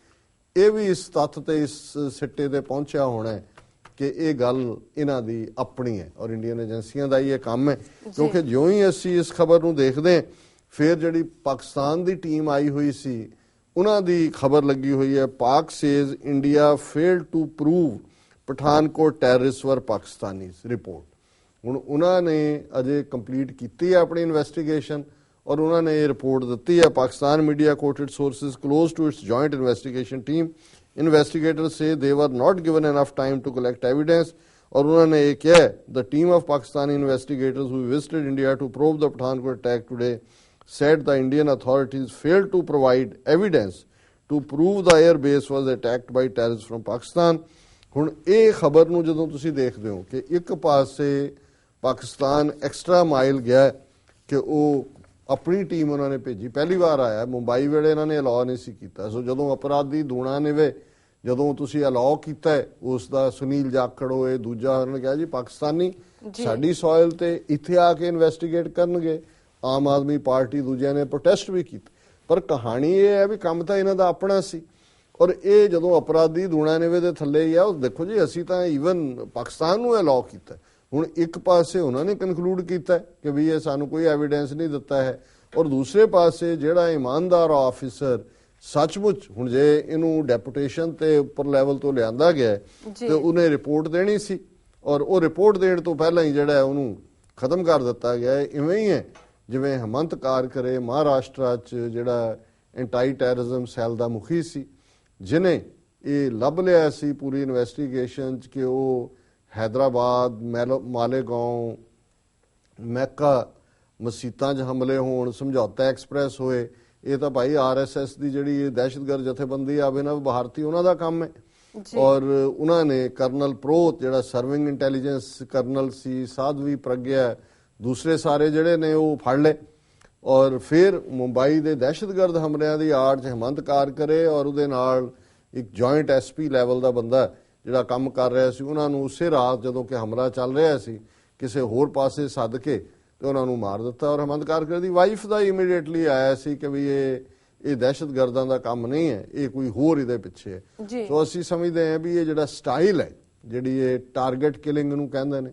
Speaker 3: ਇਹ ਵੀ ਇਸ ਤੱਥ ਤੇ ਇਸ ਸਿੱਟੇ ਤੇ ਪਹੁੰਚਿਆ ਹੋਣਾ ਹੈ ਕਿ ਇਹ ਗੱਲ ਇਹਨਾਂ ਦੀ ਆਪਣੀ ਹੈ, ਔਰ ਇੰਡੀਅਨ ਏਜੰਸੀਆਂ ਦਾ ਹੀ ਇਹ ਕੰਮ ਹੈ, ਕਿਉਂਕਿ ਜਿਉਂ ਹੀ ਅਸੀਂ ਇਸ ਖਬਰ ਨੂੰ ਦੇਖਦੇ ਹਾਂ ਫਿਰ ਜਿਹੜੀ ਪਾਕਿਸਤਾਨ ਦੀ ਟੀਮ ਆਈ ਹੋਈ ਸੀ ਉਹਨਾਂ ਦੀ ਖਬਰ ਲੱਗੀ ਹੋਈ ਹੈ, Pak says India failed to prove Pathankot terrorist were Pakistanis report. ਹੁਣ ਉਹਨਾਂ ਨੇ ਅਜੇ ਕੰਪਲੀਟ ਕੀਤੀ ਹੈ ਆਪਣੀ ਇਨਵੈਸਟੀਗੇਸ਼ਨ, ਔਰ ਉਹਨਾਂ ਨੇ ਇਹ ਰਿਪੋਰਟ ਦਿੱਤੀ ਹੈ। Pakistan media quoted sources close to its joint investigation team, investigators say they were not given enough time to collect evidence, ਔਰ ਉਹਨਾਂ ਨੇ ਇਹ ਕਿਹਾ the team of Pakistani investigators who visited India to probe the Pathankot attack today said the Indian authorities failed to provide evidence to prove the air base was attacked by terrorist from Pakistan. ਹੁਣ ਇਹ ਖਬਰ ਨੂੰ ਜਦੋਂ ਤੁਸੀਂ ਦੇਖਦੇ ਹੋ ਕਿ ਇੱਕ ਪਾਸੇ ਪਾਕਿਸਤਾਨ ਐਕਸਟਰਾ ਮਾਈਲ ਗਿਆ ਕਿ ਉਹ ਆਪਣੀ ਟੀਮ ਉਹਨਾਂ ਨੇ ਭੇਜੀ, ਪਹਿਲੀ ਵਾਰ ਆਇਆ ਮੁੰਬਈ ਵੇਲੇ ਇਹਨਾਂ ਨੇ ਅਲਾਉ ਨਹੀਂ ਸੀ ਕੀਤਾ। ਸੋ ਜਦੋਂ ਅਪਰਾਧੀ ਦੂਣਾ ਨਿਵੇ ਜਦੋਂ ਤੁਸੀਂ ਅਲਾਉ ਕੀਤਾ ਉਸ ਦਾ ਸੁਨੀਲ ਜਾਖੜ ਹੋਏ ਦੂਜਾ ਉਹਨਾਂ ਨੇ ਕਿਹਾ ਜੀ ਪਾਕਿਸਤਾਨੀ ਸਾਡੀ ਸੋਇਲ ਤੇ ਇੱਥੇ ਆ ਕੇ ਇਨਵੈਸਟੀਗੇਟ ਕਰਨਗੇ। ਆਮ ਆਦਮੀ ਪਾਰਟੀ ਦੂਜਿਆਂ ਨੇ ਪ੍ਰੋਟੈਸਟ ਵੀ ਕੀਤਾ, ਪਰ ਕਹਾਣੀ ਇਹ ਹੈ ਵੀ ਕੰਮ ਤਾਂ ਇਹਨਾਂ ਦਾ ਆਪਣਾ ਸੀ। ਔਰ ਇਹ ਜਦੋਂ ਅਪਰਾਧੀ ਦੂਣਾ ਨਿਵੇ ਦੇ ਥੱਲੇ ਹੀ ਆ, ਉਹ ਦੇਖੋ ਜੀ ਅਸੀਂ ਤਾਂ ਈਵਨ ਪਾਕਿਸਤਾਨ ਨੂੰ ਅਲਾਉ ਕੀਤਾ। ਹੁਣ ਇੱਕ ਪਾਸੇ ਉਹਨਾਂ ਨੇ ਕਨਕਲੂਡ ਕੀਤਾ ਕਿ ਵੀ ਇਹ ਸਾਨੂੰ ਕੋਈ ਐਵੀਡੈਂਸ ਨਹੀਂ ਦਿੱਤਾ ਹੈ, ਔਰ ਦੂਸਰੇ ਪਾਸੇ ਜਿਹੜਾ ਇਮਾਨਦਾਰ ਆਫਿਸਰ ਸੱਚਮੁੱਚ ਹੁਣ ਜੇ ਇਹਨੂੰ ਡੈਪੂਟੇਸ਼ਨ ਤੇ ਉੱਪਰ ਲੈਵਲ ਤੋਂ ਲਿਆਂਦਾ ਗਿਆ ਤੇ ਉਹਨੇ ਰਿਪੋਰਟ ਦੇਣੀ ਸੀ, ਔਰ ਉਹ ਰਿਪੋਰਟ ਦੇਣ ਤੋਂ ਪਹਿਲਾਂ ਹੀ ਜਿਹੜਾ ਉਹਨੂੰ ਖਤਮ ਕਰ ਦਿੱਤਾ ਗਿਆ ਹੈ। ਇਵੇਂ ਹੀ ਹੈ ਜਿਵੇਂ ਹੇਮੰਤ ਕਾਰਕਰੇ ਮਹਾਰਾਸ਼ਟਰ 'ਚ ਜਿਹੜਾ ਐਂਟੀ ਟੈਰਰਿਜ਼ਮ ਸੈੱਲ ਦਾ ਮੁਖੀ ਸੀ, ਜਿਹਨੇ ਇਹ ਲੱਭ ਲਿਆ ਸੀ ਪੂਰੀ ਇਨਵੈਸਟੀਗੇਸ਼ਨ 'ਚ ਕਿ ਉਹ हैदराबाद मालेगांव मैका मसीतां 'ਚ ਹਮਲੇ ਹੋਣ, ਸਮਝੌਤਾ ਐਕਸਪ੍ਰੈਸ ਹੋਏ, ਇਹ ਤਾਂ ਭਾਈ RSS ਦੀ ਜਿਹੜੀ ਦਹਿਸ਼ਤਗਰਦ ਜਥੇਬੰਦੀ ਆ ਅਭਿਨਵ ਭਾਰਤੀ ਉਹਨਾਂ ਦਾ ਕੰਮ ਹੈ। ਔਰ ਉਹਨਾਂ ਨੇ ਕਰਨਲ ਪ੍ਰੋਤ ਜਿਹੜਾ ਸਰਵਿੰਗ ਇੰਟੈਲੀਜੈਂਸ ਕਰਨਲ ਸੀ, ਸਾਧਵੀ ਪ੍ਰਗਿਆ, ਦੂਸਰੇ ਸਾਰੇ ਜਿਹੜੇ ਨੇ ਉਹ ਫੜ ਲਏ। ਔਰ ਫਿਰ ਮੁੰਬਈ ਦੇ ਦਹਿਸ਼ਤਗਰਦ ਹਮਲਿਆਂ ਦੀ ਆੜ 'ਚ ਹੇਮੰਤ ਕਾਰਕਰੇ ਔਰ ਉਹਦੇ ਨਾਲ ਇੱਕ ਜੁਆਇੰਟ SP ਲੈਵਲ ਦਾ ਬੰਦਾ ਜਿਹੜਾ ਕੰਮ ਕਰ ਰਿਹਾ ਸੀ, ਉਹਨਾਂ ਨੂੰ ਉਸੇ ਰਾਤ ਜਦੋਂ ਕਿ ਹਮਲਾ ਚੱਲ ਰਿਹਾ ਸੀ ਕਿਸੇ ਹੋਰ ਪਾਸੇ ਸੱਦ ਕੇ ਤੇ ਉਹਨਾਂ ਨੂੰ ਮਾਰ ਦਿੱਤਾ। ਔਰ ਹੇਮੰਤ ਕਾਰਕਰ ਦੀ ਵਾਈਫ ਦਾ ਇਮੀਡੀਏਟਲੀ ਆਇਆ ਸੀ ਕਿ ਵੀ ਇਹ ਦਹਿਸ਼ਤਗਰਦਾਂ ਦਾ ਕੰਮ ਨਹੀਂ ਹੈ, ਇਹ ਕੋਈ ਹੋਰ ਇਹਦੇ ਪਿੱਛੇ ਹੈ। ਸੋ ਅਸੀਂ ਸਮਝਦੇ ਹਾਂ ਵੀ ਇਹ ਜਿਹੜਾ ਸਟਾਈਲ ਹੈ, ਜਿਹੜੀ ਇਹ ਟਾਰਗੇਟ ਕਿਲਿੰਗ ਨੂੰ ਕਹਿੰਦੇ ਨੇ,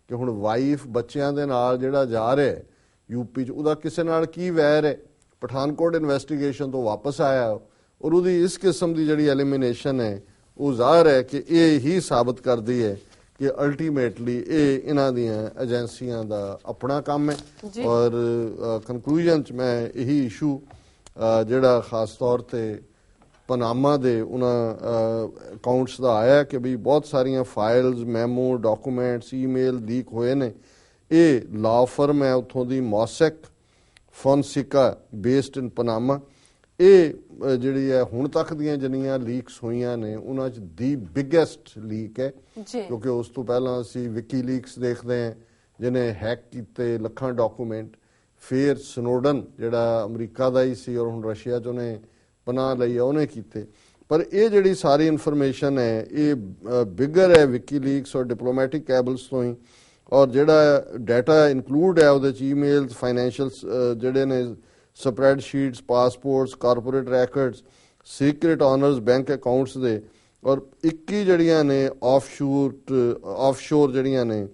Speaker 3: ਕਿ ਹੁਣ ਵਾਈਫ ਬੱਚਿਆਂ ਦੇ ਨਾਲ ਜਿਹੜਾ ਜਾ ਰਿਹਾ ਹੈ UP 'ਚ, ਉਹਦਾ ਕਿਸੇ ਨਾਲ ਕੀ ਵੈਰ ਹੈ। ਪਠਾਨਕੋਟ ਇਨਵੈਸਟੀਗੇਸ਼ਨ ਤੋਂ ਵਾਪਸ ਆਇਆ ਔਰ ਉਹਦੀ ਇਸ ਕਿਸਮ ਦੀ ਜਿਹੜੀ ਐਲੀਮੀਨੇਸ਼ਨ ਹੈ ਉਹ ਜ਼ਾਹਰ ਹੈ ਕਿ ਇਹ ਹੀ ਸਾਬਤ ਕਰਦੀ ਹੈ ਕਿ ਅਲਟੀਮੇਟਲੀ ਇਹ ਇਹਨਾਂ ਦੀਆਂ ਏਜੰਸੀਆਂ ਦਾ ਆਪਣਾ ਕੰਮ ਹੈ। ਔਰ ਕਨਕਲੂਜਨ 'ਚ ਮੈਂ ਇਹੀ ਇਸ਼ੂ ਜਿਹੜਾ ਖਾਸ ਤੌਰ ਤੇ ਪਨਾਮਾ ਦੇ ਉਹਨਾਂ ਅਕਾਊਂਟਸ ਦਾ ਆਇਆ ਕਿ ਵੀ ਬਹੁਤ ਸਾਰੀਆਂ files, memo, documents, email leak ਹੋਏ ਨੇ। ਇਹ ਲਾ ਫਰਮ ਹੈ ਉੱਥੋਂ ਦੀ ਮੋਸੈਕ ਫੋਨਸਿਕਾ ਬੇਸਡ ਇਨ ਪਨਾਮਾ। ਇਹ ਜਿਹੜੀ ਹੈ ਹੁਣ ਤੱਕ ਦੀਆਂ ਜਿੰਨੀਆਂ ਲੀਕਸ ਹੋਈਆਂ ਨੇ ਉਹਨਾਂ 'ਚ ਦੀ ਬਿਗੇਸਟ ਲੀਕ ਹੈ, ਕਿਉਂਕਿ ਉਸ ਤੋਂ ਪਹਿਲਾਂ ਅਸੀਂ ਵਿਕੀ ਲੀਕਸ ਦੇਖਦੇ ਹਾਂ ਜਿਹਨੇ ਹੈਕ ਕੀਤੇ ਲੱਖਾਂ ਡਾਕੂਮੈਂਟ। ਫਿਰ ਸਨੋਡਨ ਜਿਹੜਾ ਅਮਰੀਕਾ ਦਾ ਹੀ ਸੀ ਔਰ ਹੁਣ ਰਸ਼ੀਆ 'ਚ ਉਹਨੇ ਪਨਾਹ ਲਈ, ਉਹਨੇ ਕੀਤੇ। ਪਰ ਇਹ ਜਿਹੜੀ ਸਾਰੀ ਇਨਫੋਰਮੇਸ਼ਨ ਹੈ ਇਹ ਬਿਗਰ ਹੈ ਵਿਕੀ ਲੀਕਸ ਔਰ ਡਿਪਲੋਮੈਟਿਕ ਕੈਬਲਸ ਤੋਂ ਹੀ। ਔਰ ਜਿਹੜਾ ਡਾਟਾ ਇਨਕਲੂਡ ਹੈ ਉਹਦੇ 'ਚ ਈਮੇਲਸ, ਫਾਈਨੈਂਸ਼ੀਅਲ ਜਿਹੜੇ ਨੇ spreadsheets, passports, corporate records, secret owners bank accounts ਦੇ, ਔਰ 21 ਜਿਹੜੀਆਂ ਨੇ ਆਫਸ਼ੋਰ ਜਿਹੜੀਆਂ ਨੇ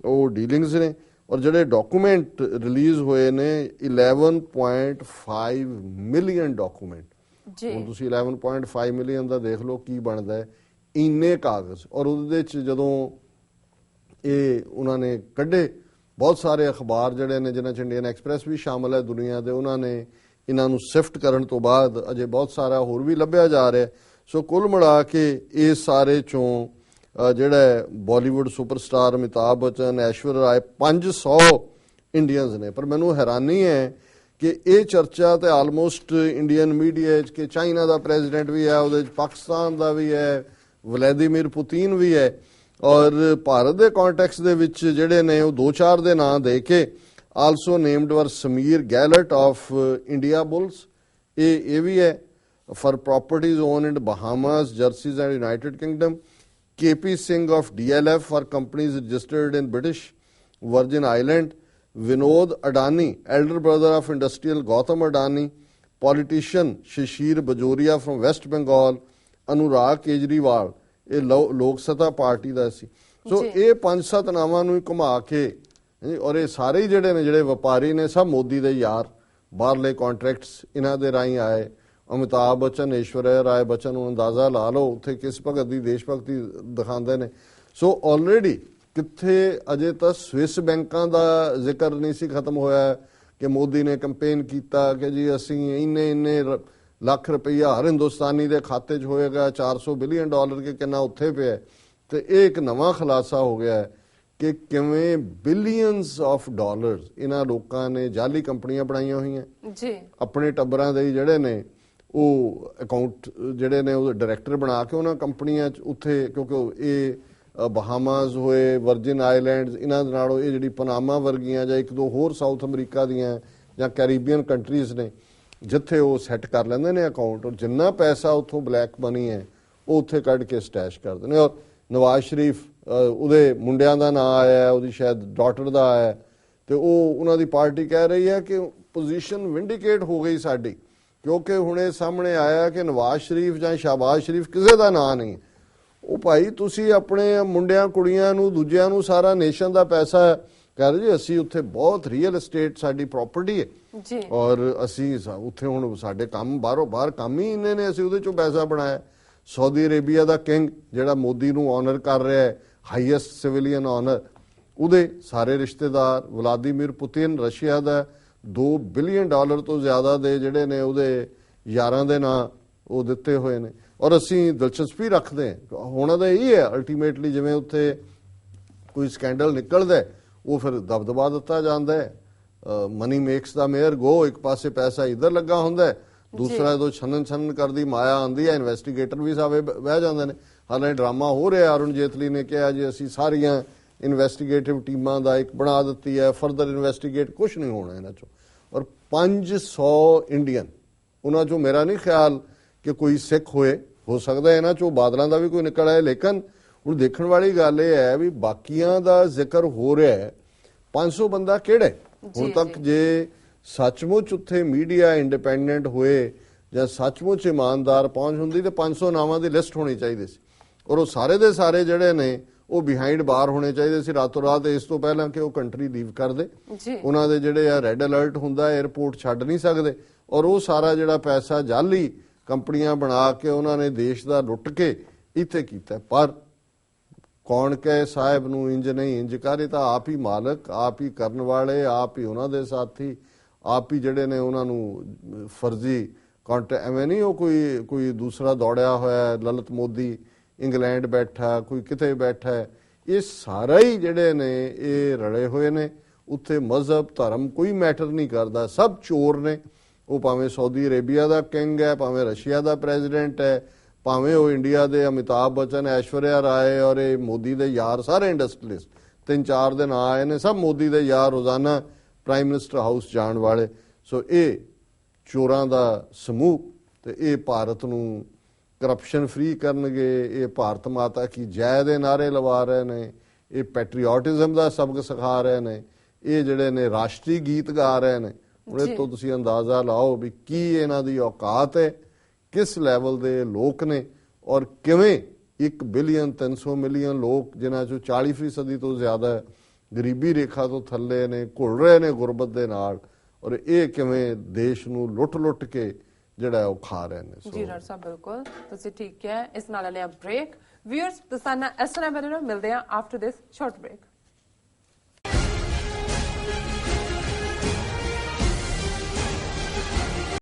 Speaker 3: ਉਹ ਡੀਲਿੰਗਸ ਨੇ। ਔਰ ਜਿਹੜੇ ਡਾਕੂਮੈਂਟ ਰਿਲੀਜ਼ ਹੋਏ ਨੇ 11.5 ਮਿਲੀਅਨ ਡਾਕੂਮੈਂਟ। ਹੁਣ ਤੁਸੀਂ 11.5 ਮਿਲੀਅਨ ਦਾ ਦੇਖ ਲਓ ਕੀ ਬਣਦਾ ਹੈ, ਇੰਨੇ ਕਾਗਜ਼। ਔਰ ਉਹਦੇ 'ਚ ਜਦੋਂ ਇਹ ਉਹਨਾਂ ਨੇ ਕੱਢੇ, ਬਹੁਤ ਸਾਰੇ ਅਖਬਾਰ ਜਿਹੜੇ ਨੇ ਜਿਨ੍ਹਾਂ 'ਚ ਇੰਡੀਅਨ ਐਕਸਪ੍ਰੈਸ ਵੀ ਸ਼ਾਮਲ ਹੈ ਦੁਨੀਆ ਦੇ, ਉਹਨਾਂ ਨੇ ਇਹਨਾਂ ਨੂੰ ਸਿਫਟ ਕਰਨ ਤੋਂ ਬਾਅਦ ਅਜੇ ਬਹੁਤ ਸਾਰਾ ਹੋਰ ਵੀ ਲੱਭਿਆ ਜਾ ਰਿਹਾ। ਸੋ ਕੁੱਲ ਮਿਲਾ ਕੇ ਇਸ ਸਾਰੇ 'ਚੋਂ ਜਿਹੜਾ ਬਾਲੀਵੁੱਡ ਸੁਪਰਸਟਾਰ ਅਮਿਤਾਭ ਬੱਚਨ, ਐਸ਼ਵਰ ਰਾਏ, 500 ਇੰਡੀਅਨਸ ਨੇ। ਪਰ ਮੈਨੂੰ ਹੈਰਾਨੀ ਹੈ ਕਿ ਇਹ ਚਰਚਾ ਤੇ ਆਲਮੋਸਟ ਇੰਡੀਅਨ ਮੀਡੀਆ 'ਚ ਕਿ ਚਾਈਨਾ ਦਾ ਪ੍ਰੈਜ਼ੀਡੈਂਟ ਵੀ ਹੈ, ਉਹਦੇ 'ਚ ਪਾਕਿਸਤਾਨ ਦਾ ਵੀ ਹੈ, ਵਲੈਦੀਮੀਰ ਪੁਤਿਨ ਵੀ ਹੈ, ਔਰ ਭਾਰਤ ਦੇ ਕੰਟੈਕਸਟ ਦੇ ਵਿੱਚ ਜਿਹੜੇ ਨੇ ਉਹ 2-4 ਦੇ ਨਾਂ ਦੇ ਕੇ ਆਲਸੋ ਨੇਮਡ ਵਰ ਸਮੀਰ ਗੈਲਟ ਆਫ ਇੰਡੀਆ ਬੁਲਸ, ਇਹ ਵੀ ਹੈ, for properties own in Bahamas, jerseys and United kingdom, KP Singh of DLF for companies registered in British Virgin Island, Vinod Adani, elder brother of industrial Gautam Adani, politician Shishir Bajoria from West Bengal, Anurag Kejriwal, ਇਹ ਲੋਕ ਸੱਤਾ ਪਾਰਟੀ ਦਾ ਸੀ। ਸੋ ਇਹ 5-7 ਨਾਵਾਂ ਨੂੰ ਘੁਮਾ ਕੇ, ਔਰ ਇਹ ਸਾਰੇ ਜਿਹੜੇ ਨੇ ਜਿਹੜੇ ਵਪਾਰੀ ਨੇ ਸਭ ਮੋਦੀ ਦੇ ਯਾਰ, ਬਾਹਰਲੇ ਕੰਟਰੈਕਟਸ ਇਹਨਾਂ ਦੇ ਰਾਹੀਂ ਆਏ। ਅਮਿਤਾਭ ਬੱਚਨ, ਐਸ਼ਵਰਿਆ ਰਾਏ ਬੱਚਨ ਨੂੰ ਅੰਦਾਜ਼ਾ ਲਾ ਲਓ ਉੱਥੇ ਕਿਸ ਭਗਤ ਦੀ ਦੇਸ਼ ਭਗਤੀ ਦਿਖਾਉਂਦੇ ਨੇ। ਸੋ ਆਲਰੇਡੀ ਕਿੱਥੇ ਅਜੇ ਤਾਂ ਸਵਿਸ ਬੈਂਕਾਂ ਦਾ ਜ਼ਿਕਰ ਨਹੀਂ ਸੀ ਖਤਮ ਹੋਇਆ ਕਿ ਮੋਦੀ ਨੇ ਕੰਪੇਨ ਕੀਤਾ ਕਿ ਜੀ ਅਸੀਂ ਇੰਨੇ ਲੱਖ ਰੁਪਈਆ ਹਰ ਹਿੰਦੁਸਤਾਨੀ ਦੇ ਖਾਤੇ 'ਚ ਹੋਏਗਾ, $400 ਬਿਲੀਅਨ ਕਿ ਕਿੰਨਾ ਉੱਥੇ ਪਿਆ। ਤੇ ਇਹ ਇੱਕ ਨਵਾਂ ਖੁਲਾਸਾ ਹੋ ਗਿਆ ਕਿ ਕਿਵੇਂ ਬਿਲੀਅਨਸ ਆਫ ਡਾਲਰਸ ਇਹਨਾਂ ਲੋਕਾਂ ਨੇ ਜਾਲੀ ਕੰਪਨੀਆਂ ਬਣਾਈਆਂ ਹੋਈਆਂ ਜੀ ਆਪਣੇ ਟੱਬਰਾਂ ਦੇ ਜਿਹੜੇ ਨੇ ਉਹ ਅਕਾਊਂਟ ਜਿਹੜੇ ਨੇ ਉਹ ਡਾਇਰੈਕਟਰ ਬਣਾ ਕੇ ਉਹਨਾਂ ਕੰਪਨੀਆਂ 'ਚ ਉੱਥੇ, ਕਿਉਂਕਿ ਇਹ ਬਹਾਮਾਸ ਹੋਏ, ਵਰਜਿਨ ਆਈਲੈਂਡਸ, ਇਹਨਾਂ ਦੇ ਨਾਲੋਂ ਇਹ ਜਿਹੜੀ ਪਨਾਮਾ ਵਰਗੀਆਂ ਜਾਂ ਇੱਕ ਦੋ ਹੋਰ ਸਾਊਥ ਅਮਰੀਕਾ ਦੀਆਂ ਜਾਂ ਕੈਰੀਬੀਅਨ ਕੰਟਰੀਜ਼ ਨੇ ਜਿੱਥੇ ਉਹ ਸੈੱਟ ਕਰ ਲੈਂਦੇ ਨੇ ਅਕਾਊਂਟ, ਔਰ ਜਿੰਨਾ ਪੈਸਾ ਉੱਥੋਂ ਬਲੈਕ ਮਨੀ ਹੈ ਉਹ ਉੱਥੇ ਕੱਢ ਕੇ ਸਟੈਸ਼ ਕਰਦੇ ਨੇ। ਔਰ ਨਵਾਜ਼ ਸ਼ਰੀਫ ਉਹਦੇ ਮੁੰਡਿਆਂ ਦਾ ਨਾਂ ਆਇਆ, ਉਹਦੀ ਸ਼ਾਇਦ ਡਾਟਰ ਦਾ ਆਇਆ, ਤੇ ਉਹ ਉਹਨਾਂ ਦੀ ਪਾਰਟੀ ਕਹਿ ਰਹੀ ਹੈ ਕਿ ਪੋਜੀਸ਼ਨ ਵਿੰਡੀਕੇਟ ਹੋ ਗਈ ਸਾਡੀ, ਕਿਉਂਕਿ ਹੁਣ ਇਹ ਸਾਹਮਣੇ ਆਇਆ ਕਿ ਨਵਾਜ਼ ਸ਼ਰੀਫ ਜਾਂ ਸ਼ਾਹਬਾਜ਼ ਸ਼ਰੀਫ ਕਿਸੇ ਦਾ ਨਾਂ ਨਹੀਂ। ਉਹ ਭਾਈ ਤੁਸੀਂ ਆਪਣੇ ਮੁੰਡਿਆਂ ਕੁੜੀਆਂ ਨੂੰ, ਦੂਜਿਆਂ ਨੂੰ, ਸਾਰਾ ਨੇਸ਼ਨ ਦਾ ਪੈਸਾ ਕਹਿ ਰਹੇ ਜੀ ਅਸੀਂ ਉੱਥੇ ਬਹੁਤ ਰੀਅਲ ਐਸਟੇਟ ਸਾਡੀ ਪ੍ਰਾਪਰਟੀ ਹੈ
Speaker 7: ਜੀ,
Speaker 3: ਔਰ ਅਸੀਂ ਉੱਥੇ ਹੁਣ ਸਾਡੇ ਕੰਮ ਬਾਹਰੋਂ ਬਾਹਰ ਕੰਮ ਹੀ ਇੰਨੇ ਨੇ, ਅਸੀਂ ਉਹਦੇ ਚੋਂ ਪੈਸਾ ਬਣਾਇਆ। ਸਾਊਦੀ ਅਰੇਬੀਆ ਦਾ ਕਿੰਗ ਜਿਹੜਾ ਮੋਦੀ ਨੂੰ ਆਨਰ ਕਰ ਰਿਹਾ ਹੈ, ਹਾਈਐਸਟ ਸਿਵਿਲੀਅਨ ਆਨਰ, ਉਹਦੇ ਸਾਰੇ ਰਿਸ਼ਤੇਦਾਰ, ਵਲਾਦੀਮੀਰ ਪੁਤਿਨ ਰਸ਼ੀਆ ਦਾ $2 ਬਿਲੀਅਨ ਤੋਂ ਜ਼ਿਆਦਾ ਦੇ ਜਿਹੜੇ ਨੇ ਉਹਦੇ ਯਾਰਾਂ ਦੇ ਨਾਂ ਉਹ ਦਿੱਤੇ ਹੋਏ ਨੇ। ਔਰ ਅਸੀਂ ਦਿਲਚਸਪੀ ਰੱਖਦੇ ਹਾਂ, ਹੋਣਾ ਤਾਂ ਇਹੀ ਹੈ ਅਲਟੀਮੇਟਲੀ, ਜਿਵੇਂ ਉੱਥੇ ਕੋਈ ਸਕੈਂਡਲ ਨਿਕਲਦਾ ਉਹ ਫਿਰ ਦਬਦਬਾ ਦਿੱਤਾ ਜਾਂਦਾ ਹੈ, ਮਨੀ ਮੇਕਸ ਦਾ ਮੇਅਰ ਗੋ, ਇੱਕ ਪਾਸੇ ਪੈਸਾ ਇੱਧਰ ਲੱਗਾ ਹੁੰਦਾ, ਦੂਸਰਾ ਜਦੋਂ ਛੰਨਣ ਕਰਦੀ ਮਾਇਆ ਆਉਂਦੀ ਹੈ, ਇਨਵੈਸਟੀਗੇਟਰ ਵੀ ਸਾਵੇ ਬਹਿ ਜਾਂਦੇ ਨੇ। ਹਾਲਾਂਕਿ ਡਰਾਮਾ ਹੋ ਰਿਹਾ, ਅਰੁਣ ਜੇਤਲੀ ਨੇ ਕਿਹਾ ਜੀ ਅਸੀਂ ਸਾਰੀਆਂ ਇਨਵੈਸਟੀਗੇਟਿਵ ਟੀਮਾਂ ਦਾ ਇੱਕ ਬਣਾ ਦਿੱਤੀ ਹੈ, ਫਰਦਰ ਇਨਵੈਸਟੀਗੇਟ, ਕੁਛ ਨਹੀਂ ਹੋਣਾ ਇਹਨਾਂ ਚੋਂ। ਔਰ 500 ਇੰਡੀਅਨ, ਉਹਨਾਂ ਚੋਂ ਮੇਰਾ ਨਹੀਂ ਖਿਆਲ ਕਿ ਕੋਈ ਸਿੱਖ ਹੋਏ, ਹੋ ਸਕਦਾ ਇਹਨਾਂ ਚੋਂ ਬਾਦਲਾਂ ਦਾ ਵੀ ਕੋਈ ਨਿਕਲ ਆਏ, ਲੇਕਿਨ ਹੁਣ ਦੇਖਣ ਵਾਲੀ ਗੱਲ ਇਹ ਹੈ ਵੀ ਬਾਕੀਆਂ ਦਾ ਜ਼ਿਕਰ ਹੋ ਰਿਹਾ ਹੈ, 500 ਬੰਦਾ ਕਿਹੜਾ ਹੁਣ ਤੱਕ? ਜੇ ਸੱਚਮੁੱਚ ਉੱਥੇ ਮੀਡੀਆ ਇੰਡੀਪੈਂਡੈਂਟ ਹੋਏ ਜਾਂ ਸੱਚਮੁੱਚ ਇਮਾਨਦਾਰ ਪਹੁੰਚ ਹੁੰਦੀ ਤੇ 500 ਨਾਵਾਂ ਦੀ ਲਿਸਟ ਹੋਣੀ ਚਾਹੀਦੀ ਸੀ, ਔਰ ਉਹ ਸਾਰੇ ਦੇ ਸਾਰੇ ਜਿਹੜੇ ਨੇ ਉਹ ਬਿਹਾਈਂਡ ਬਾਰ ਹੋਣੇ ਚਾਹੀਦੇ ਸੀ ਰਾਤੋਂ ਰਾਤ, ਇਸ ਤੋਂ ਪਹਿਲਾਂ ਕਿ ਉਹ ਕੰਟਰੀ ਲੀਵ ਕਰਦੇ। ਉਹਨਾਂ ਦੇ ਜਿਹੜੇ ਆ ਰੈੱਡ ਅਲਰਟ ਹੁੰਦਾ, 에ਅਰਪੋਰਟ ਛੱਡ ਨਹੀਂ ਸਕਦੇ, ਔਰ ਉਹ ਸਾਰਾ ਜਿਹੜਾ ਪੈਸਾ ਜਾਲੀ ਕੰਪਨੀਆਂ ਬਣਾ ਕੇ ਉਹਨਾਂ ਨੇ ਦੇਸ਼ ਦਾ ਲੁੱਟ ਕੇ ਇੱਥੇ ਕੀਤਾ। ਪਰ ਕੌਣ ਕਹੇ ਸਾਹਿਬ ਨੂੰ ਇੰਜ ਨਹੀਂ ਇੰਜ ਕਰ, ਇਹ ਤਾਂ ਆਪ ਹੀ ਮਾਲਕ, ਆਪ ਹੀ ਕਰਨ ਵਾਲੇ, ਆਪ ਹੀ ਉਹਨਾਂ ਦੇ ਸਾਥੀ, ਆਪ ਹੀ ਜਿਹੜੇ ਨੇ ਉਹਨਾਂ ਨੂੰ ਫਰਜ਼ੀ ਕਾਂਟੈਕਟ, ਐਵੇਂ ਨਹੀਂ ਉਹ ਕੋਈ ਦੂਸਰਾ ਦੌੜਿਆ ਹੋਇਆ, ਲਲਿਤ ਮੋਦੀ ਇੰਗਲੈਂਡ ਬੈਠਾ, ਕੋਈ ਕਿਤੇ ਬੈਠਾ, ਇਹ ਸਾਰਾ ਹੀ ਜਿਹੜੇ ਨੇ ਇਹ ਰਲੇ ਹੋਏ ਨੇ। ਉੱਥੇ ਮਜ਼ਹਬ ਧਰਮ ਕੋਈ ਮੈਟਰ ਨਹੀਂ ਕਰਦਾ, ਸਭ ਚੋਰ ਨੇ। ਉਹ ਭਾਵੇਂ ਸਾਊਦੀ ਅਰੇਬੀਆ ਦਾ ਕਿੰਗ ਹੈ, ਭਾਵੇਂ ਰਸ਼ੀਆ ਦਾ ਪ੍ਰੈਜ਼ੀਡੈਂਟ ਹੈ, ਭਾਵੇਂ ਉਹ ਇੰਡੀਆ ਦੇ ਅਮਿਤਾਭ ਬੱਚਨ, ਐਸ਼ਵਰਿਆ ਰਾਏ ਔਰ ਇਹ ਮੋਦੀ ਦੇ ਯਾਰ, ਸਾਰੇ ਇੰਡਸਟਰੀਲਿਸਟ 3-4 ਦਿਨ ਆਏ ਨੇ, ਸਭ ਮੋਦੀ ਦੇ ਯਾਰ, ਰੋਜ਼ਾਨਾ ਪ੍ਰਾਈਮ ਮਿਨਿਸਟਰ ਹਾਊਸ ਜਾਣ ਵਾਲੇ। ਸੋ ਇਹ ਚੋਰਾਂ ਦਾ ਸਮੂਹ, ਤੇ ਇਹ ਭਾਰਤ ਨੂੰ ਕਰਪਸ਼ਨ ਫ੍ਰੀ ਕਰਨਗੇ, ਇਹ ਭਾਰਤ ਮਾਤਾ ਕੀ ਜੈ ਦੇ ਨਾਰੇ ਲਵਾ ਰਹੇ ਨੇ, ਇਹ ਪੈਟਰੀਓਟਿਜ਼ਮ ਦਾ ਸਬਕ ਸਿਖਾ ਰਹੇ ਨੇ, ਇਹ ਜਿਹੜੇ ਨੇ ਰਾਸ਼ਟਰੀ ਗੀਤ ਗਾ ਰਹੇ ਨੇ। ਉਹਦੇ ਤੋਂ ਤੁਸੀਂ ਅੰਦਾਜ਼ਾ ਲਾਓ ਵੀ ਕੀ ਇਹਨਾਂ ਦੀ ਔਕਾਤ ਹੈ, ਕਿਸ ਲੈਵਲ ਦੇ ਲੋਕ ਨੇ, ਔਰ ਕਿਵੇਂ 1 ਬਿਲੀਅਨ 300 ਮਿਲੀਅਨ ਲੋਕ ਜਿਨ੍ਹਾਂ ਚੋਂ 40% ਤੋਂ ਜ਼ਿਆਦਾ ਗਰੀਬੀ ਰੇਖਾ ਤੋਂ ਥੱਲੇ ਨੇ, ਘੁਲ ਰਹੇ ਨੇ ਗੁਰਬਤ ਦੇ ਨਾਲ, ਔਰ ਇਹ ਕਿਵੇਂ ਦੇਸ਼ ਨੂੰ ਲੁੱਟ ਕੇ ਜਿਹੜਾ ਉਹ ਖਾ ਰਹੇ ਨੇ।
Speaker 7: ਜੀ ਡਾਕਟਰ ਸਾਹਿਬ ਬਿਲਕੁਲ ਤੁਸੀਂ ਠੀਕ ਹੈ। ਇਸ ਨਾਲ ਲਿਆ ਬ੍ਰੇਕ। ਵਿਊਅਰਸ ਤੁਸਾਂ ਇਸ ਤਰ੍ਹਾਂ ਮਿਲਦੇ ਆ ਆਫਟਰ ਦਿਸ ਸ਼ਾਰਟ ਬ੍ਰੇਕ।